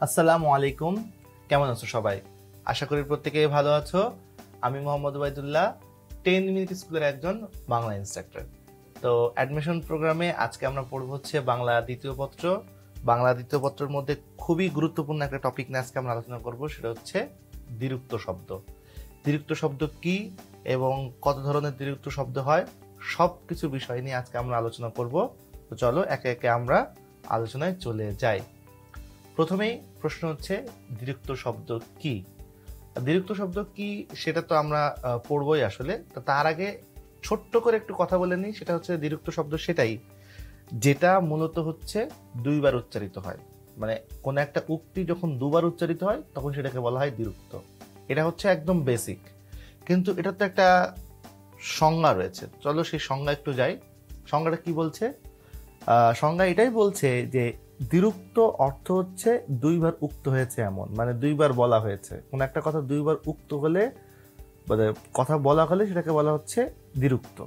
আসসালামু আলাইকুম, কেমন আছো সবাই? আশা করি প্রত্যেকেই ভালো আছো। আমি মোহাম্মদ ওবায়দুল্লাহ, 10 মিনিট স্কুলের একজন বাংলা ইনস্ট্রাক্টর। তো অ্যাডমিশন প্রোগ্রামে আজকে আমরা পড়ব হচ্ছে বাংলা দ্বিতীয় পত্র। বাংলা দ্বিতীয় পত্রের মধ্যে খুবই গুরুত্বপূর্ণ একটা টপিক নিয়ে আজকে আমরা আলোচনা করব, সেটা হচ্ছে দ্বিরুক্ত শব্দ। দ্বিরুক্ত শব্দ কি এবং কত ধরনের দ্বিরুক্ত শব্দ হয়, সব কিছু বিষয় নিয়ে আজকে আমরা আলোচনা করব। তো চলো একে একে আমরা আলোচনায় চলে যাই। প্রথমেই প্রশ্ন হচ্ছে দ্বিরুক্ত শব্দ কি? দ্বিরুক্ত শব্দ কি সেটা তো আমরা পড়বই আসলে। তো তার আগে ছোট্ট করে একটু কথা বলে নিই। সেটা হচ্ছে দ্বিরুক্ত শব্দ সেটাই যেটা মূলত হচ্ছে দুইবার উচ্চারিত হয়। মানে কোন একটা উক্তি যখন দুবার উচ্চারিত হয় তখন সেটাকে বলা হয় দ্বিরুক্ত। এটা হচ্ছে একদম বেসিক, কিন্তু এটা তো একটা সংজ্ঞা রয়েছে। চলো সেই সংজ্ঞা একটু যাই। সংজ্ঞাটা কি বলছে? সংজ্ঞা এটাই বলছে যে দ্বিরুক্ত অর্থ হচ্ছে দুইবার উক্ত হয়েছে এমন, মানে দুইবার বলা হয়েছে। কোন একটা কথা দুইবার উক্ত হলে, মানে কথা বলা হলে সেটাকে বলা হচ্ছে দ্বিরুক্ত।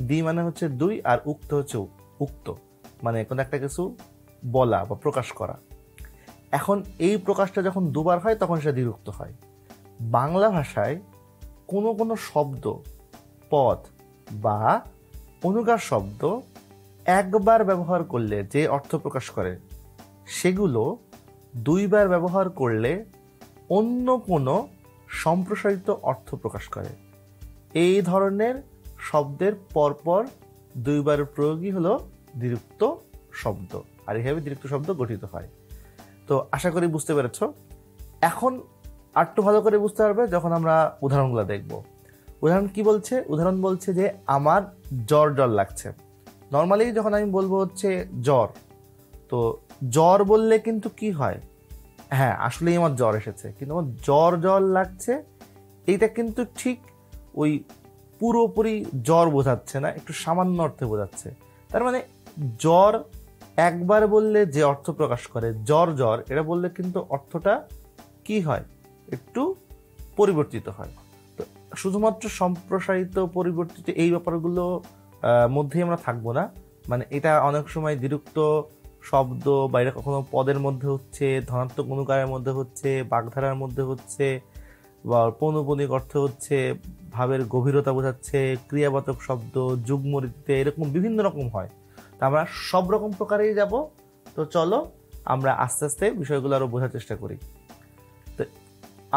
দ্বি মানে হচ্ছে দুই, আর উক্ত হচ্ছে উক্ত, মানে কোন একটা কিছু বলা বা প্রকাশ করা। এখন এই প্রকাশটা যখন দুবার হয় তখন সেটা দ্বিরুক্ত হয়। বাংলা ভাষায় কোনো কোনো শব্দ, পদ বা অনুগার শব্দ একবার ব্যবহার করলে যে অর্থ প্রকাশ করে, সেগুলো দুইবার ব্যবহার করলে অন্য কোনো সম্প্রসারিত অর্থ প্রকাশ করে। এই ধরনের শব্দের পরপর দুইবার প্রয়োগই হলো দ্বিরুক্ত শব্দ, আর এইভাবে দ্বিরুক্ত শব্দ গঠিত হয়। তো আশা করি বুঝতে পেরেছ। এখন আরেকটু ভালো করে বুঝতে পারবে যখন আমরা উদাহরণগুলো দেখব। উদাহরণ কি বলছে? উদাহরণ বলছে যে আমার জ্বর জ্বর লাগছে। নর্মালি যখন আমি বলবো হচ্ছে জ্বর, তো জ্বর বললে কিন্তু কি হয়, হ্যাঁ আসলেই আমার জ্বর এসেছে, কিন্তু আমার জ্বর জ্বর লাগছে এইটা কিন্তু ঠিক ওই পুরোপুরি জ্বর বোঝাচ্ছে না, একটু সামান্য অর্থে বোঝাচ্ছে। তার মানে জ্বর একবার বললে যে অর্থ প্রকাশ করে জ্বর জ্বর, এটা বললে কিন্তু অর্থটা কি হয়, একটু পরিবর্তিত হয়। তো শুধুমাত্র সম্প্রসারিত পরিবর্তিত এই ব্যাপারগুলো মধ্যেই আমরা থাকবো না। মানে এটা অনেক সময় দ্বিরুক্ত শব্দ বা এটা কখনো পদের মধ্যে হচ্ছে, ধনাত্মক অনুকারের মধ্যে হচ্ছে, বাগধারার মধ্যে হচ্ছে, বা পৌনঃপুনিক অর্থে হচ্ছে, ভাবের গভীরতা বোঝাচ্ছে, ক্রিয়াবাচক শব্দ, যুগ্মরীতিতে, এরকম বিভিন্ন রকম হয়। তা আমরা সব রকম প্রকারেই যাব। তো চলো আমরা আস্তে আস্তে বিষয়গুলো আরো বোঝার চেষ্টা করি। তো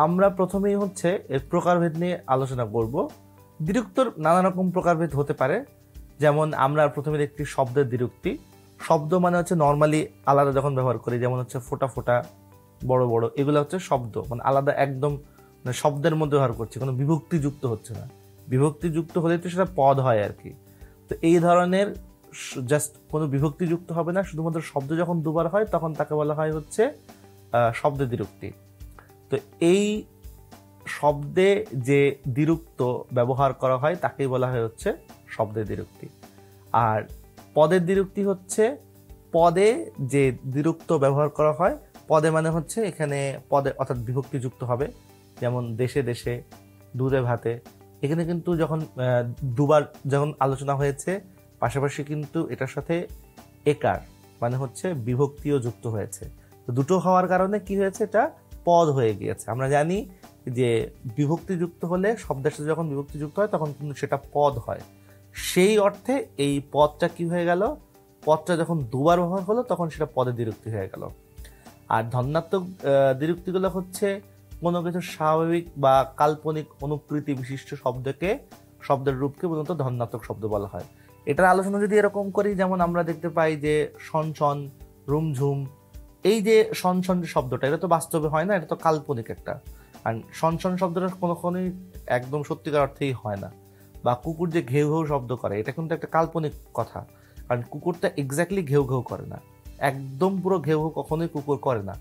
আমরা প্রথমেই হচ্ছে এর প্রকারভেদ নিয়ে আলোচনা করব। দ্বিরুক্তর নানা রকম প্রকারভেদ হতে পারে। যেমন আমরা প্রথমে দেখছি শব্দের দ্বিরুক্তি। শব্দ মানে হচ্ছে নর্মালি আলাদা যখন ব্যবহার করি, যেমন হচ্ছে ফোটা ফোটা, বড় বড়, এগুলো হচ্ছে শব্দ, মানে আলাদা একদম, মানে শব্দের মধ্যে ব্যবহার করছি, কোনো বিভক্তি যুক্ত হচ্ছে না। বিভক্তি যুক্ত হলে তো সেটা পদ হয় আর কি। তো এই ধরনের জাস্ট কোনো বিভক্তি যুক্ত হবে না, শুধুমাত্র শব্দ যখন দুবার হয় তখন তাকে বলা হয় হচ্ছে শব্দের দ্বিরুক্তি। তো এই শব্দে যে দ্বিরুক্ত ব্যবহার করা হয় তাকেই বলা হয় হচ্ছে শব্দের দ্বিরুক্তি। আর পদের দ্বিরুক্তি হচ্ছে পদে যে দ্বিরুক্ত ব্যবহার করা হয়। পদে মানে হচ্ছে এখানে পদে অর্থাৎ বিভক্তি যুক্ত হবে। যেমন দেশে দেশে, দুধে ভাতে, এখানে কিন্তু যখন দুবার যখন আলোচনা হয়েছে, পাশাপাশি কিন্তু এটার সাথে একার মানে হচ্ছে বিভক্তিও যুক্ত হয়েছে। তো দুটো হওয়ার কারণে কি হয়েছে, এটা পদ হয়ে গিয়েছে। আমরা জানি যে বিভক্তি যুক্ত হলে, শব্দের সাথে যখন বিভক্তি যুক্ত হয় তখন কিন্তু সেটা পদ হয়। সেই অর্থে এই পদটা কি হয়ে গেল, পদটা যখন দুবার ব্যবহার হলো তখন সেটা পদে দ্বিরুক্তি হয়ে গেল। আর ধন্যাত্মক দ্বিরুক্তিগুলো হচ্ছে কোনো কিছু স্বাভাবিক বা কাল্পনিক অনুকৃতি বিশিষ্ট শব্দকে, শব্দের রূপকে মূলত ধন্যাত্মক শব্দ বলা হয়। এটার আলোচনা যদি এরকম করি, যেমন আমরা দেখতে পাই যে সনসন, রুমঝুম, এই যে সনসন শব্দটা, এটা তো বাস্তবে হয় না, এটা তো কাল্পনিক একটা। আর সনসন শব্দটা কোনোক্ষণই একদম সত্যিকার অর্থেই হয় না। বা কুকুর যে ঘেউ ঘেউ শব্দ করে, এটা কিন্তু একটা কাল্পনিক কথা, কারণ কুকুরটা এক্স্যাক্টলি ঘেউ ঘেউ করে না, একদম পুরো ঘেউ ঘেউ কখনোই কুকুর করে না,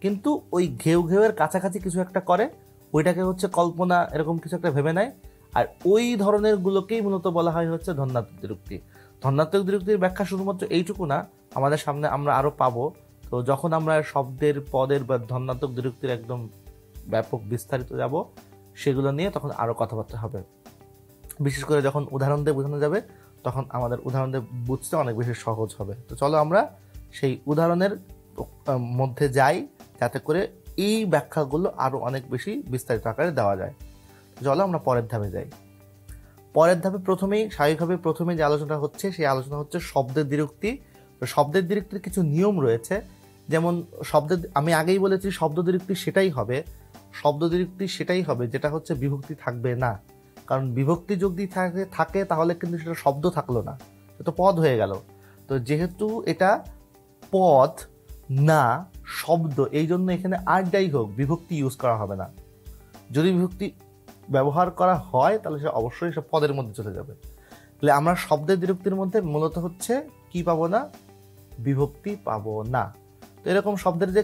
কিন্তু ওই ঘেউ ঘেউয়ের কাছাকাছি কিছু একটা করে, ওইটাকে হচ্ছে কল্পনা, এরকম কিছু একটা ভেবে নেয়। আর ওই ধরনের গুলোকেই মূলত বলা হয় হচ্ছে ধন্যাত্মক দ্বিরুক্তি। ধন্যাত্মক দ্বিরুক্তির ব্যাখ্যা শুধুমাত্র এইটুকু না, আমাদের সামনে আমরা আরো পাবো। তো যখন আমরা শব্দের, পদের বা ধন্যাত্মক দ্বিরুক্তির একদম ব্যাপক বিস্তারিত যাব, সেগুলো নিয়ে তখন আরো কথাবার্তা হবে। বিশেষ করে যখন উদাহরণ দিয়ে বোঝানো যাবে, তখন আমাদের উদাহরণ দিয়ে বুঝতে অনেক বেশি সহজ হবে। তো চলো আমরা সেই উদাহরণের মধ্যে যাই, যাতে করে এই ব্যাখ্যাগুলো আরো অনেক বেশি বিস্তারিত আকারে দেওয়া যায়। চলো আমরা পরের ধাপে যাই। পরের ধাপে প্রথমেই যে আলোচনা হচ্ছে সেই আলোচনা হচ্ছে শব্দের দ্বিরুক্তি। তো শব্দের দ্বিরুক্তির কিছু নিয়ম রয়েছে, যেমন আমি আগেই বলেছি শব্দ দ্বিরুক্তি সেটাই হবে যেটা হচ্ছে বিভক্তি থাকবে না। কারণ বিভক্তি যদি থাকে তাহলে কিন্তু সেটা শব্দ থাকলো না, সেটা পদ হয়ে গেল। তো যেহেতু এটা পদ না শব্দ, এই জন্য এখানে আর যাই হোক বিভক্তি ইউজ করা হবে না। যদি বিভক্তি ব্যবহার করা হয় তাহলে সে অবশ্যই সব পদের মধ্যে চলে যাবে। তাহলে আমরা শব্দের দ্বিরুক্তির মধ্যে মূলত হচ্ছে কি পাবো না, বিভক্তি পাবো না। তো এরকম শব্দের যে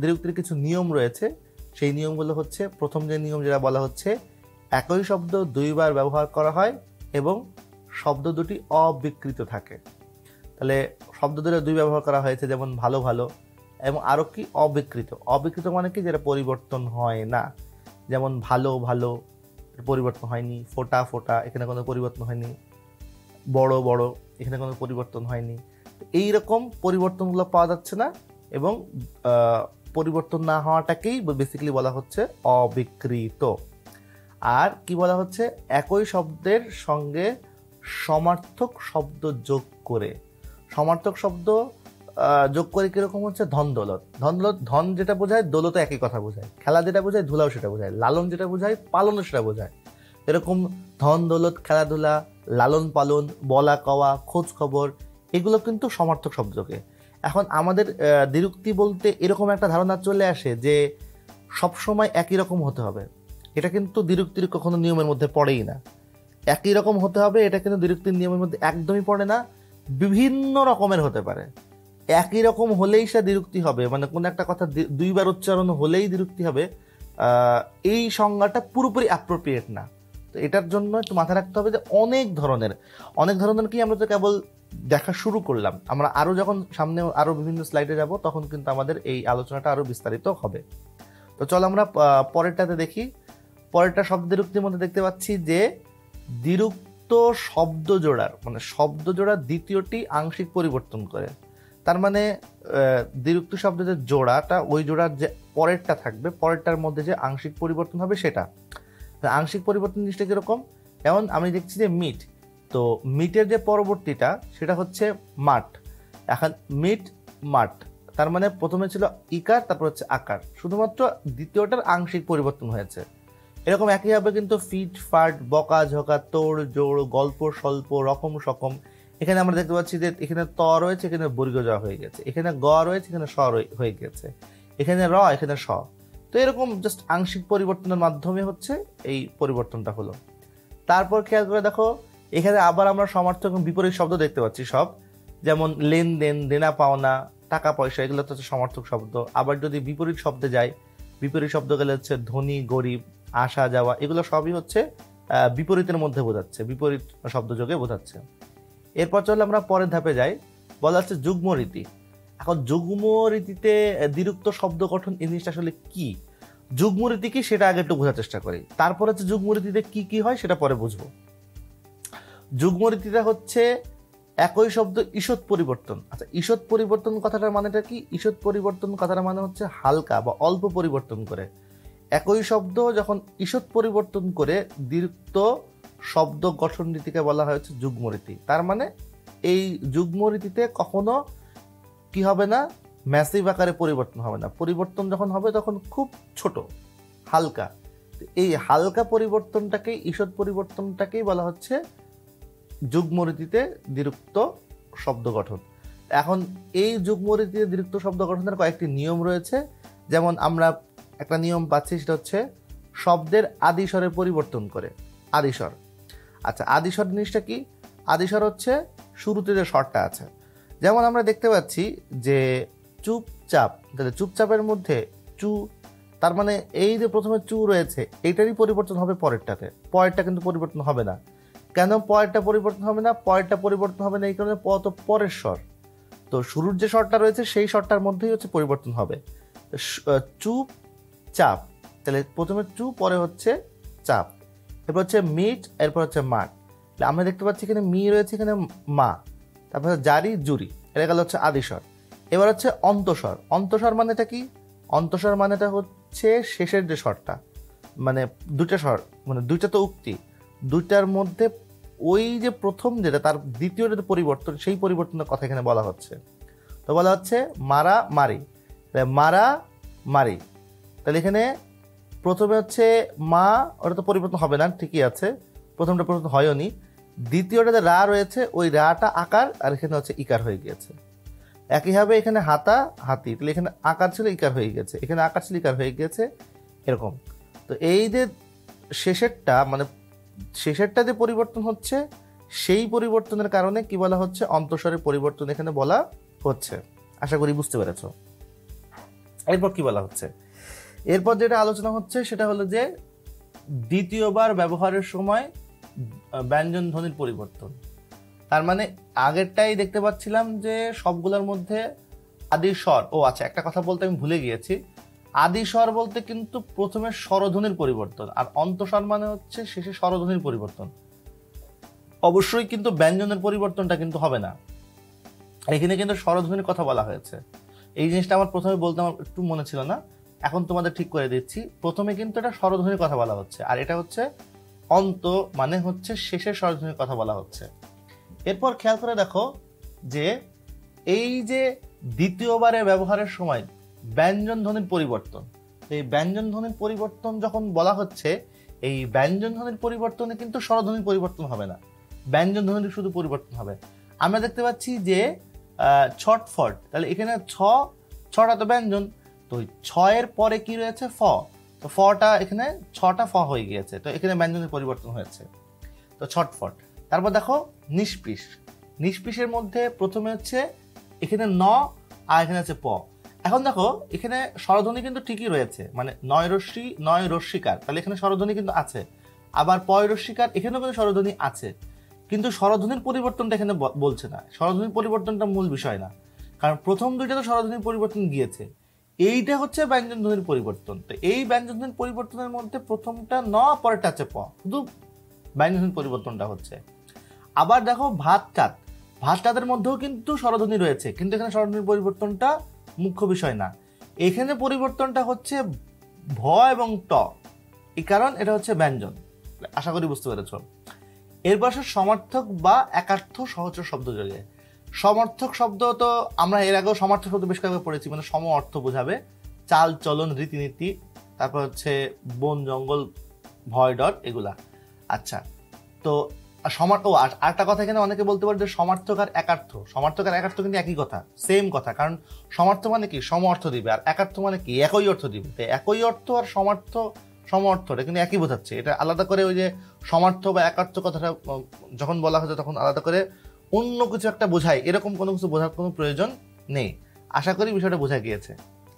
দ্বিরুক্তির কিছু নিয়ম রয়েছে, সেই নিয়মগুলো হচ্ছে, প্রথম যে নিয়ম যেটা বলা হচ্ছে, একই শব্দ দুইবার ব্যবহার করা হয় এবং শব্দ দুটি অবিকৃত থাকে। তাহলে শব্দ দুটো দুই ব্যবহার করা হয়েছে, যেমন ভালো ভালো, এবং আরো কি অবিকৃত মানে কি, যেটা পরিবর্তন হয় না। যেমন ভালো ভালো পরিবর্তন হয়নি, ফোটা ফোটা এখানে কোনো পরিবর্তন হয়নি, বড় বড় এখানে কোনো পরিবর্তন হয়নি। এইরকম পরিবর্তনগুলো পাওয়া যাচ্ছে না, এবং পরিবর্তন না হওয়াটাকেই বেসিক্যালি বলা হচ্ছে অবিকৃত। আর কি বলা হচ্ছে, একই শব্দের সঙ্গে সমার্থক শব্দ যোগ করে কিরকম হচ্ছে, ধন দৌলত। ধন যেটা বোঝায়, দৌলত একই কথা বোঝায়, খেলা যেটা বোঝায়, ধুলাও সেটা বোঝায়, লালন যেটা বোঝায়, পালনও সেটা বোঝায়। এরকম ধন দৌলত, খেলাধুলা, লালন পালন, বলা কওয়া, খোঁজ খবর, এগুলো কিন্তু সমার্থক শব্দকে। এখন আমাদের দ্বিরুক্তি বলতে এরকম একটা ধারণা চলে আসে যে সবসময় একই রকম হতে হবে। এটা কিন্তু দ্বিরুক্তির কখনো নিয়মের মধ্যে পড়েই না। একই রকম হতে হবে এটা কিন্তু দ্বিরুক্তির নিয়মের মধ্যে একদমই পড়ে না, বিভিন্ন রকমের হতে পারে। একই রকম হলেই সে দ্বিরুক্তি হবে, মানে কোন একটা কথা দুইবার উচ্চারণ হলেই দ্বিরুক্তি হবে, এই সংজ্ঞাটা পুরোপুরি অ্যাপ্রোপ্রিয়েট না। তো এটার জন্য একটু মাথায় রাখতে হবে যে অনেক ধরনের কি আমরা তো কেবল দেখা শুরু করলাম, আমরা আরো যখন সামনে আরো বিভিন্ন স্লাইডে যাব তখন কিন্তু আমাদের এই আলোচনাটা আরো বিস্তারিত হবে। তো চলো আমরা পরেরটাতে দেখি। পরেরটা শব্দ দ্বিরুক্তির মধ্যে দেখতে পাচ্ছি যে দ্বিরুক্ত শব্দ জোড়ার দ্বিতীয়টি আংশিক পরিবর্তন করে। তার মানে দ্বিরুক্ত শব্দের যে জোড়াটা, ওই জোড়ার যে পরেরটা থাকবে, পরেরটার মধ্যে যে আংশিক পরিবর্তন হবে সেটা। আংশিক পরিবর্তন জিনিসটা কিরকম, যেমন আমি দেখছি যে মিট, তো মিটের যে পরবর্তীটা সেটা হচ্ছে মাঠ। এখন মিট মাঠ, তার মানে প্রথমে ছিল ইকার, তারপর হচ্ছে আকার, শুধুমাত্র দ্বিতীয়টার আংশিক পরিবর্তন হয়েছে। এরকম একইভাবে কিন্তু ফিট ফাট, বকা ঝকা, তোড় জোড়, গল্প স্বল্প, রকম সকম, এখানে আমরা দেখতে পাচ্ছি যে এখানে ত রয়েছে, এখানে বর্গ জ হয়ে গেছে, এখানে গ রয়েছে, এখানে স হয়ে গেছে, এখানে র, এখানে স। তো এরকম জাস্ট আংশিক পরিবর্তনের মাধ্যমে হচ্ছে এই পরিবর্তনটা হলো। তারপর খেয়াল করে দেখো, এখানে আবার আমরা সমার্থক এবং বিপরীত শব্দ দেখতে পাচ্ছি সব, যেমন লেনদেন, দেনা পাওনা, টাকা পয়সা, এগুলো হচ্ছে সমার্থক শব্দ। আবার যদি বিপরীত শব্দে যাই, বিপরীত শব্দ গেলে হচ্ছে ধনী গরিব, আসা যাওয়া, এগুলো সবই হচ্ছে বিপরীতের মধ্যে বোঝাচ্ছে, বিপরীত শব্দ যোগে বোঝাচ্ছে। এরপর চলে আমরা পরের ধাপে যাই, বলা হচ্ছে যুগ্ম রীতি। এখন যুগ্ম রীতিতে দ্বিরুক্ত শব্দ গঠন, এই জিনিসটা আসলে কি, যুগ্ম রীতি কি সেটা আগে একটু বোঝার চেষ্টা করি, তারপর হচ্ছে যুগ্ম রীতিতে কি কি হয় সেটা পরে বুঝবো। যুগ্ম রীতিটা হচ্ছে একই শব্দ ঈষৎ পরিবর্তন। আচ্ছা, ঈষৎ পরিবর্তন কথাটার মানেটা কি, ঈষৎ পরিবর্তন কথাটার মানে হচ্ছে হালকা বা অল্প পরিবর্তন করে। একই শব্দ যখন ঈষৎ পরিবর্তন করে দ্বিরুক্ত শব্দ গঠন রীতিকে বলা হয় হচ্ছে যুগ্ম রীতি। তার মানে এই যুগ্ম রীতিতে কখনো কি হবে না, ম্যাসিভ আকারে পরিবর্তন হবে না, পরিবর্তন যখন হবে তখন খুব ছোট হালকা। এই হালকা পরিবর্তনটাকেই, ঈষৎ পরিবর্তনটাকেই বলা হচ্ছে যুগ্ম রীতিতে দ্বিরুক্ত শব্দ গঠন। এখন এই যুগ্ম রীতিতে দ্বিরুক্ত শব্দ গঠনের কয়েকটি নিয়ম রয়েছে। যেমন আমরা একটা নিয়ম পাচ্ছি, সেটা হচ্ছে শব্দের আদিস্বরে পরিবর্তন করে। আদিস্বর, আচ্ছা আদিস্বর জিনিসটা কি, আদিস্বর হচ্ছে শুরুতে যে স্বরটা আছে। যেমন আমরা দেখতে পাচ্ছি যে চুপচাপ, তাহলে চুপচাপের মধ্যে চু, তার মানে এই যে প্রথমে চু রয়েছে এইটারই পরিবর্তন হবে পরেরটাতে, পরেরটা কিন্তু পরিবর্তন হবে না। কেন পরেরটা পরিবর্তন হবে না, পরেরটা পরিবর্তন হবে না এই কারণে প তো পরের স্বর, তো শুরুর যে স্বরটা রয়েছে সেই স্বরটার মধ্যেই হচ্ছে পরিবর্তন হবে। চুপ চাপ, তাহলে প্রথমে চু, পরে হচ্ছে চাপ, এরপর হচ্ছে মিট, এরপর হচ্ছে মাঠ। আমরা দেখতে পাচ্ছি এখানে মি রয়েছে, এখানে মা, তারপর জারি জুরি, এটা গেল হচ্ছে আদিস্বর। এবার হচ্ছে অন্তঃস্বর। অন্তঃস্বর মানেটা কি? অন্তঃস্বর মানেটা হচ্ছে শেষের যে স্বরটা, মানে দুইটা স্বর, মানে দুইটা তো উক্তি, দুইটার মধ্যে ওই যে প্রথম যেটা তার দ্বিতীয় যে পরিবর্তন, সেই পরিবর্তনের কথা এখানে বলা হচ্ছে। তো বলা হচ্ছে মারা মারি, মারা মারি। তাহলে এখানে প্রথমে হচ্ছে মা, ওটা তো পরিবর্তন হবে না, ঠিকই আছে, প্রথমটা পরিবর্তন হয়নি। দ্বিতীয়টা যে রা রয়েছে, ওই রাটা আকার, আর এখানে হচ্ছে ইকার হয়ে গিয়েছে। একইভাবে এখানে হাতা হাতি, তাহলে এখানে আকার ছিল ইকার হয়ে গেছে, এখানে আকার ছিল ইকার হয়ে গেছে, এরকম। তো এই যে শেষেরটা, মানে শেষেরটা যে পরিবর্তন হচ্ছে, সেই পরিবর্তনের কারণে কি বলা হচ্ছে? অন্তঃস্বরের পরিবর্তন এখানে বলা হচ্ছে। আশা করি বুঝতে পেরেছ। এরপর কি বলা হচ্ছে? এরপর যেটা আলোচনা হচ্ছে সেটা হলো যে দ্বিতীয়বার ব্যবহারের সময় ব্যঞ্জন ধ্বনির পরিবর্তন। তার মানে আগেরটাই দেখতে পাচ্ছিলাম যে সবগুলোর মধ্যে আদি স্বর, ও আচ্ছা একটা কথা বলতে আমি ভুলে গিয়েছি, আদি স্বর বলতে কিন্তু প্রথমে স্বরধ্বনির পরিবর্তন, আর অন্তঃস্বর মানে হচ্ছে শেষে স্বরধ্বনির পরিবর্তন। অবশ্যই কিন্তু ব্যঞ্জনের পরিবর্তনটা কিন্তু হবে না, এখানে কিন্তু স্বরধ্বনির কথা বলা হয়েছে। এই জিনিসটা আমার প্রথমে বলতে আমার একটু মনে ছিল না, এখন তোমাদের ঠিক করে দিচ্ছি। প্রথমে কিন্তু এটা স্বরধ্বনির কথা বলা হচ্ছে, আর এটা হচ্ছে অন্ত, মানে হচ্ছে শেষের স্বরধ্বনির কথা বলা হচ্ছে। এরপর খেয়াল করে দেখো যে এই যে দ্বিতীয়বারে ব্যবহারের সময় ব্যঞ্জন ধ্বনির পরিবর্তন, এই ব্যঞ্জন ধ্বনির পরিবর্তন যখন বলা হচ্ছে, এই ব্যঞ্জন ধ্বনির পরিবর্তনে কিন্তু স্বরধ্বনির পরিবর্তন হবে না, ব্যঞ্জন ধ্বনির শুধু পরিবর্তন হবে। আমরা দেখতে পাচ্ছি যে ছটফট, তাহলে এখানে ছটা তো ব্যঞ্জন, তো ছয়ের পরে কি রয়েছে? ফ, তো ফটা এখানে ছটা ফ হয়ে গিয়েছে, তো এখানে ব্যঞ্জনের পরিবর্তন হয়েছে, তো ছটফট। তারপর দেখো নিষ্পিস, নিষ্পিসের মধ্যে প্রথমে হচ্ছে এখানে ন, আর এখানে আছে প। এখন দেখো এখানে স্বরধ্বনি কিন্তু ঠিকই রয়েছে, মানে নয় রশ্মি নয় রস্মিকার, তাহলে এখানে স্বরধ্বনি কিন্তু আছে। আবার পয় রস্মিকার, এখানেও কিন্তু স্বরধ্বনি আছে, কিন্তু স্বরধ্বনির পরিবর্তনটা এখানে বলছে না। স্বরধ্বনির পরিবর্তনটা মূল বিষয় না, কারণ প্রথম দুইটা তো স্বরধ্বনির পরিবর্তন গিয়েছে, এইটা হচ্ছে ব্যঞ্জন ধ্বনির পরিবর্তন। তো এই ব্যঞ্জন ধ্বনির পরিবর্তনের মধ্যে প্রথমটা ন, পরেরটা আছে প, শুধু ব্যঞ্জন ধ্বনির পরিবর্তনটা হচ্ছে। আবার দেখো ভাত চাঁদ, ভাত চাঁদের মধ্যেও কিন্তু স্বরধ্বনি রয়েছে, কিন্তু এখানে স্বরধ্বনির পরিবর্তনটা মুখ্য বিষয় না, এখানে পরিবর্তনটা হচ্ছে ভ এবং ট, এই কারণ এটা হচ্ছে ব্যঞ্জন। আশা করি বুঝতে পেরেছ। এরপর সমার্থক বা একার্থ সহচর শব্দ যোগে। সমর্থক শব্দ তো আমরা এর আগেও সমার্থক শব্দ বেশ কয়েকবার পড়েছি, মানে সম অর্থ বোঝাবে, চাল চলন রীতিনীতি, তারপর হচ্ছে বন জঙ্গল ভয় ডর এগুলা। আচ্ছা, তো আরেকটা কথা এখানে অনেকে বলতে পারে যে সমার্থক আর একার্থ, সমার্থক আর একার্থ কিন্তু একই কথা, সেম কথা, কারণ সমার্থ মানে কি? সম অর্থ দিবে, আর একার্থ মানে কি? একই অর্থ দিবে। তো একই অর্থ আর সমার্থ সম অর্থ, এটা কিন্তু একই বোঝাচ্ছে। এটা আলাদা করে ওই যে সমার্থ বা একার্থ কথাটা যখন বলা হচ্ছে তখন আলাদা করে অন্য কিছু একটা বোঝায়, এরকম কোনো কিছু বোঝার কোনো প্রয়োজন নেই। আশা করি বিষয়টা বোঝা গিয়েছে।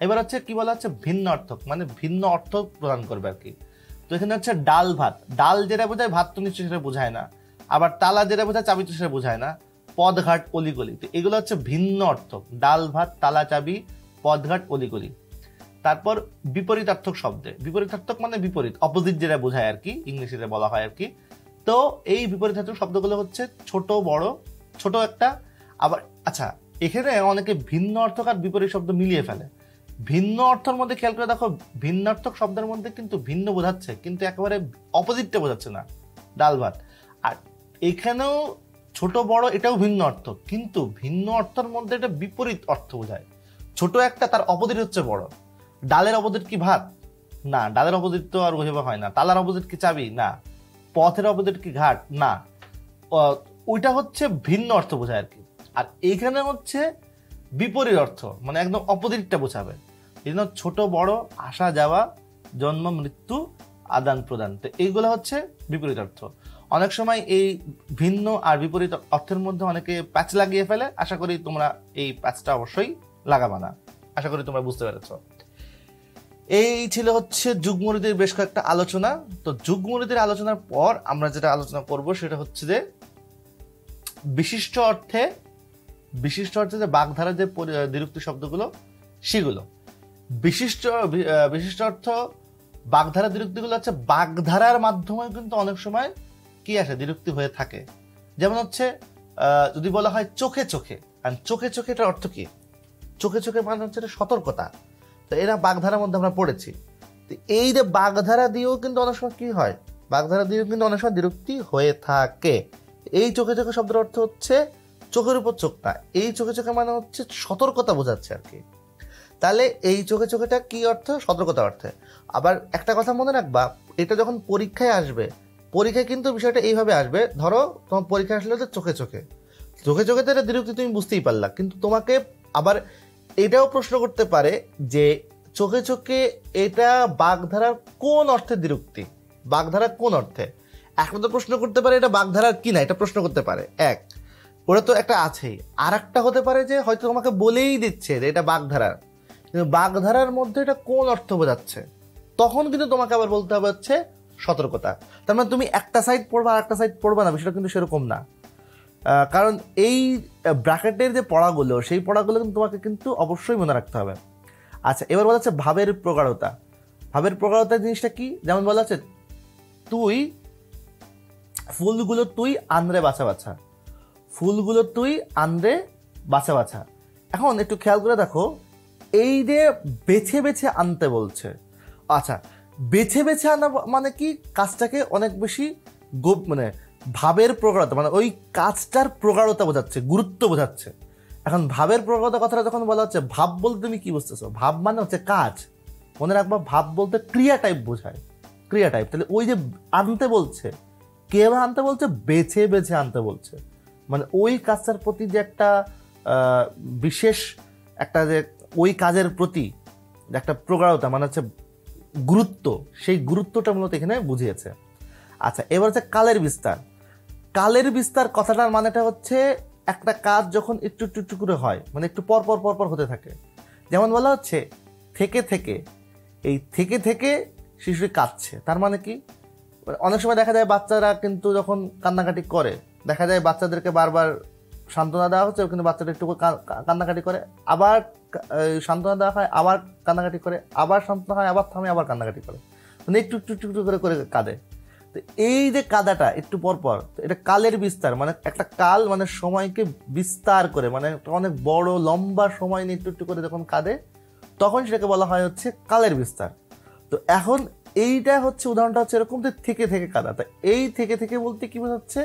এবার হচ্ছে কি বলা হচ্ছে? ভিন্ন অর্থক, মানে ভিন্ন অর্থ প্রদান করবে আর কি। তো এখানে হচ্ছে ডাল ভাত, ডাল যেটা বোঝায় ভাত তো নিশ্চয়ই সেটা বোঝায় না। আবার তালা যেটা বোঝায় চাবি তো সেটা বোঝায় না। পদঘাট অলিগলি, তো এগুলো হচ্ছে ভিন্ন অর্থক, ডাল ভাত তালা চাবি পদঘাট অলিগলি। তারপর বিপরীতার্থক শব্দে, বিপরীতার্থক মানে বিপরীত, অপোজিট যেটা বোঝায় আর কি, ইংলিশে বলা হয় আর কি। তো এই বিপরীতার্থক শব্দগুলো হচ্ছে ছোট বড়, ছোট একটা। আবার আচ্ছা, এখানে অনেকে ভিন্ন অর্থক আর বিপরীত শব্দ মিলিয়ে ফেলে। ভিন্ন অর্থের মধ্যে খেয়াল করে দেখো, ভিন্নার্থক শব্দের মধ্যে কিন্তু ভিন্ন বোঝাচ্ছে, কিন্তু একেবারে অপোজিটটা বোঝাচ্ছে না, ডাল ভাত। আর এখানেও ছোট বড় এটাও ভিন্ন অর্থ, কিন্তু ভিন্ন অর্থের মধ্যে এটা বিপরীত অর্থ বোঝায়। ছোট একটা, তার অপোজিট হচ্ছে বড়। ডালের অপোজিট কি ভাত? না, ডালের অপোজিট তো আর ওইভাবে হয় না। তালার অপোজিট কি চাবি? না। পথের অপোজিট কি ঘাট? না। ওইটা হচ্ছে ভিন্ন অর্থ বোঝায় আর কি। আর এইখানে হচ্ছে বিপরীত অর্থ, মানে একদম অপোজিটটা বোঝাবে। এই জন্য ছোট বড়, আসা যাওয়া, জন্ম মৃত্যু, আদান প্রদান, তো এইগুলো হচ্ছে বিপরীত অর্থ। অনেক সময় এই ভিন্ন আর বিপরীত অর্থের মধ্যে অনেকে প্যাচ লাগিয়ে ফেলে। আশা করি তোমরা এই প্যাচটা অবশ্যই লাগাবা না। আশা করি তোমরা বুঝতে পেরেছ। এই ছিল হচ্ছে যুগ্মরীতির বেশ কয়েকটা আলোচনা। তো যুগ্মরীতির আলোচনার পর আমরা যেটা আলোচনা করব সেটা হচ্ছে যে বিশিষ্ট অর্থে যে বাগধারা যে দ্বিরুক্তি শব্দগুলো সেগুলো। বিশিষ্ট অর্থ বাগধারা দ্বিরুক্তিগুলো হচ্ছে বাগধারার মাধ্যমে কিন্তু অনেক সময় কি আসে, দ্বিরুক্তি হয়ে থাকে। যেমন হচ্ছে যদি বলা হয় চোখে চোখে, আর চোখে চোখে এটার অর্থ কি? চোখে চোখে মানে হচ্ছে এটা সতর্কতা। তো এরা বাগধারার মধ্যে আমরা পড়েছি। তো এই যে বাগধারা দিয়েও কিন্তু অনেক সময় কি হয়, বাগধারা দিয়েও কিন্তু অনেক সময় দ্বিরুক্তি হয়ে থাকে। এই চোখে চোখে শব্দের অর্থ হচ্ছে চোখের উপর চোখটা, এই চোখে চোখে মানে হচ্ছে সতর্কতা বোঝাচ্ছে আর কি। তাহলে এই চোখে চোখেটা কি অর্থ? সতর্কতা অর্থে। আবার একটা কথা মনে রাখবা, এটা যখন পরীক্ষায় আসবে, পরীক্ষায় কিন্তু বিষয়টা এইভাবে আসবে, ধরো তোমার পরীক্ষা আসলে তো চোখে চোখে, চোখে চোখে তো এটা দ্বিরুক্তি তুমি বুঝতেই পারলা, কিন্তু তোমাকে আবার এটাও প্রশ্ন করতে পারে যে চোখে চোখে এটা বাগধারার কোন অর্থে দ্বিরুক্তি, বাগধারা কোন অর্থে। একটা তো প্রশ্ন করতে পারে এটা বাগধারার কি না, এটা প্রশ্ন করতে পারে এক, ওরা তো একটা আছেই। আর একটা হতে পারে যে হয়তো তোমাকে বলেই দিচ্ছে যে এটা বাগধারার, কিন্তু বাগধারার মধ্যে এটা কোন অর্থ বোঝাচ্ছে, তখন কিন্তু তোমাকে আবার বলতে হবে হচ্ছে সতর্কতা। তার মানে তুমি একটা সাইড পড়বা আর একটা সাইড পড়বা না, বিষয়টা কিন্তু সেরকম না। কারণ এই ব্র্যাকেটের যে পড়াগুলো, সেই পড়াগুলো কিন্তু তোমাকে কিন্তু অবশ্যই মনে রাখতে হবে। আচ্ছা, এবার বলা হচ্ছে ভাবের প্রগাঢ়তা। ভাবের প্রগাঢ়তা জিনিসটা কি? যেমন বলা হচ্ছে তুই ফুলগুলো তুই আন্দ্রে বাছা বাছা, ফুলগুলো তুই আন্দ্রে বাছা বাছা। এখন একটু খেয়াল করে দেখো, এই যে বেছে বেছে আনতে বলছে, আচ্ছা বেছে বেছে আনা মানে কি, কাজটাকে অনেক বেশি মানে ভাবের প্রগাঢ়তা, মানে ওই কাজটার প্রগাঢ়তা বোঝাচ্ছে, গুরুত্ব বোঝাচ্ছে। এখন ভাবের প্রগাঢ়তা কথাটা যখন বলা হচ্ছে, ভাব বলতে তুমি কি বুঝতেছো? ভাব মানে হচ্ছে কাজ, মনে রাখবা ভাব বলতে ক্রিয়া টাইপ বোঝায়, ক্রিয়া টাইপ। তাহলে ওই যে আনতে বলছে, কে আনতে বলছে? বেছে বেছে আনতে বলছে, মানে ওই কাজটার প্রতি যে একটা বিশেষ একটা যে ওই কাজের প্রতি একটা প্রগাঢ়তা, মানে হচ্ছে গুরুত্ব, সেই গুরুত্বটা মূলত এখানে বুঝিয়েছে। আচ্ছা, এবার হচ্ছে কালের বিস্তার। কালের বিস্তার কথাটার মানেটা হচ্ছে একটা কাজ যখন একটু একটু একটু করে হয়, মানে একটু পর পর পর পর হতে থাকে। যেমন বলা হচ্ছে থেকে থেকে, এই থেকে থেকে শিশুটি কাঁদছে, তার মানে কি? অনেক সময় দেখা যায় বাচ্চারা কিন্তু যখন কান্নাকাটি করে, দেখা যায় বাচ্চাদেরকে বারবার সান্ত্বনা দেওয়া হচ্ছে, কিন্তু বাচ্চাটা একটু কান্নাকাটি করে, আবার সান্ত্বনা দেওয়া হয়, আবার কান্নাকাটি করে, আবার সান্ত্বনা হয়, আবার থামে, আবার কান্নাকাটি করে, মানে একটু একটু একটু একটু করে করে কাঁদে। তো এই যে কাদাটা একটু পর পর, এটা কালের বিস্তার, মানে একটা কাল মানে সময়কে বিস্তার করে, মানে অনেক বড় লম্বা সময় নিয়ে একটু একটু করে যখন কাঁদে, তখন সেটাকে বলা হয় হচ্ছে কালের বিস্তার। তো এখন এইটা হচ্ছে উদাহরণটা হচ্ছে এরকম যে থেকে থেকে কাদা। তা এই থেকে থেকে বলতে কি বোঝাচ্ছে?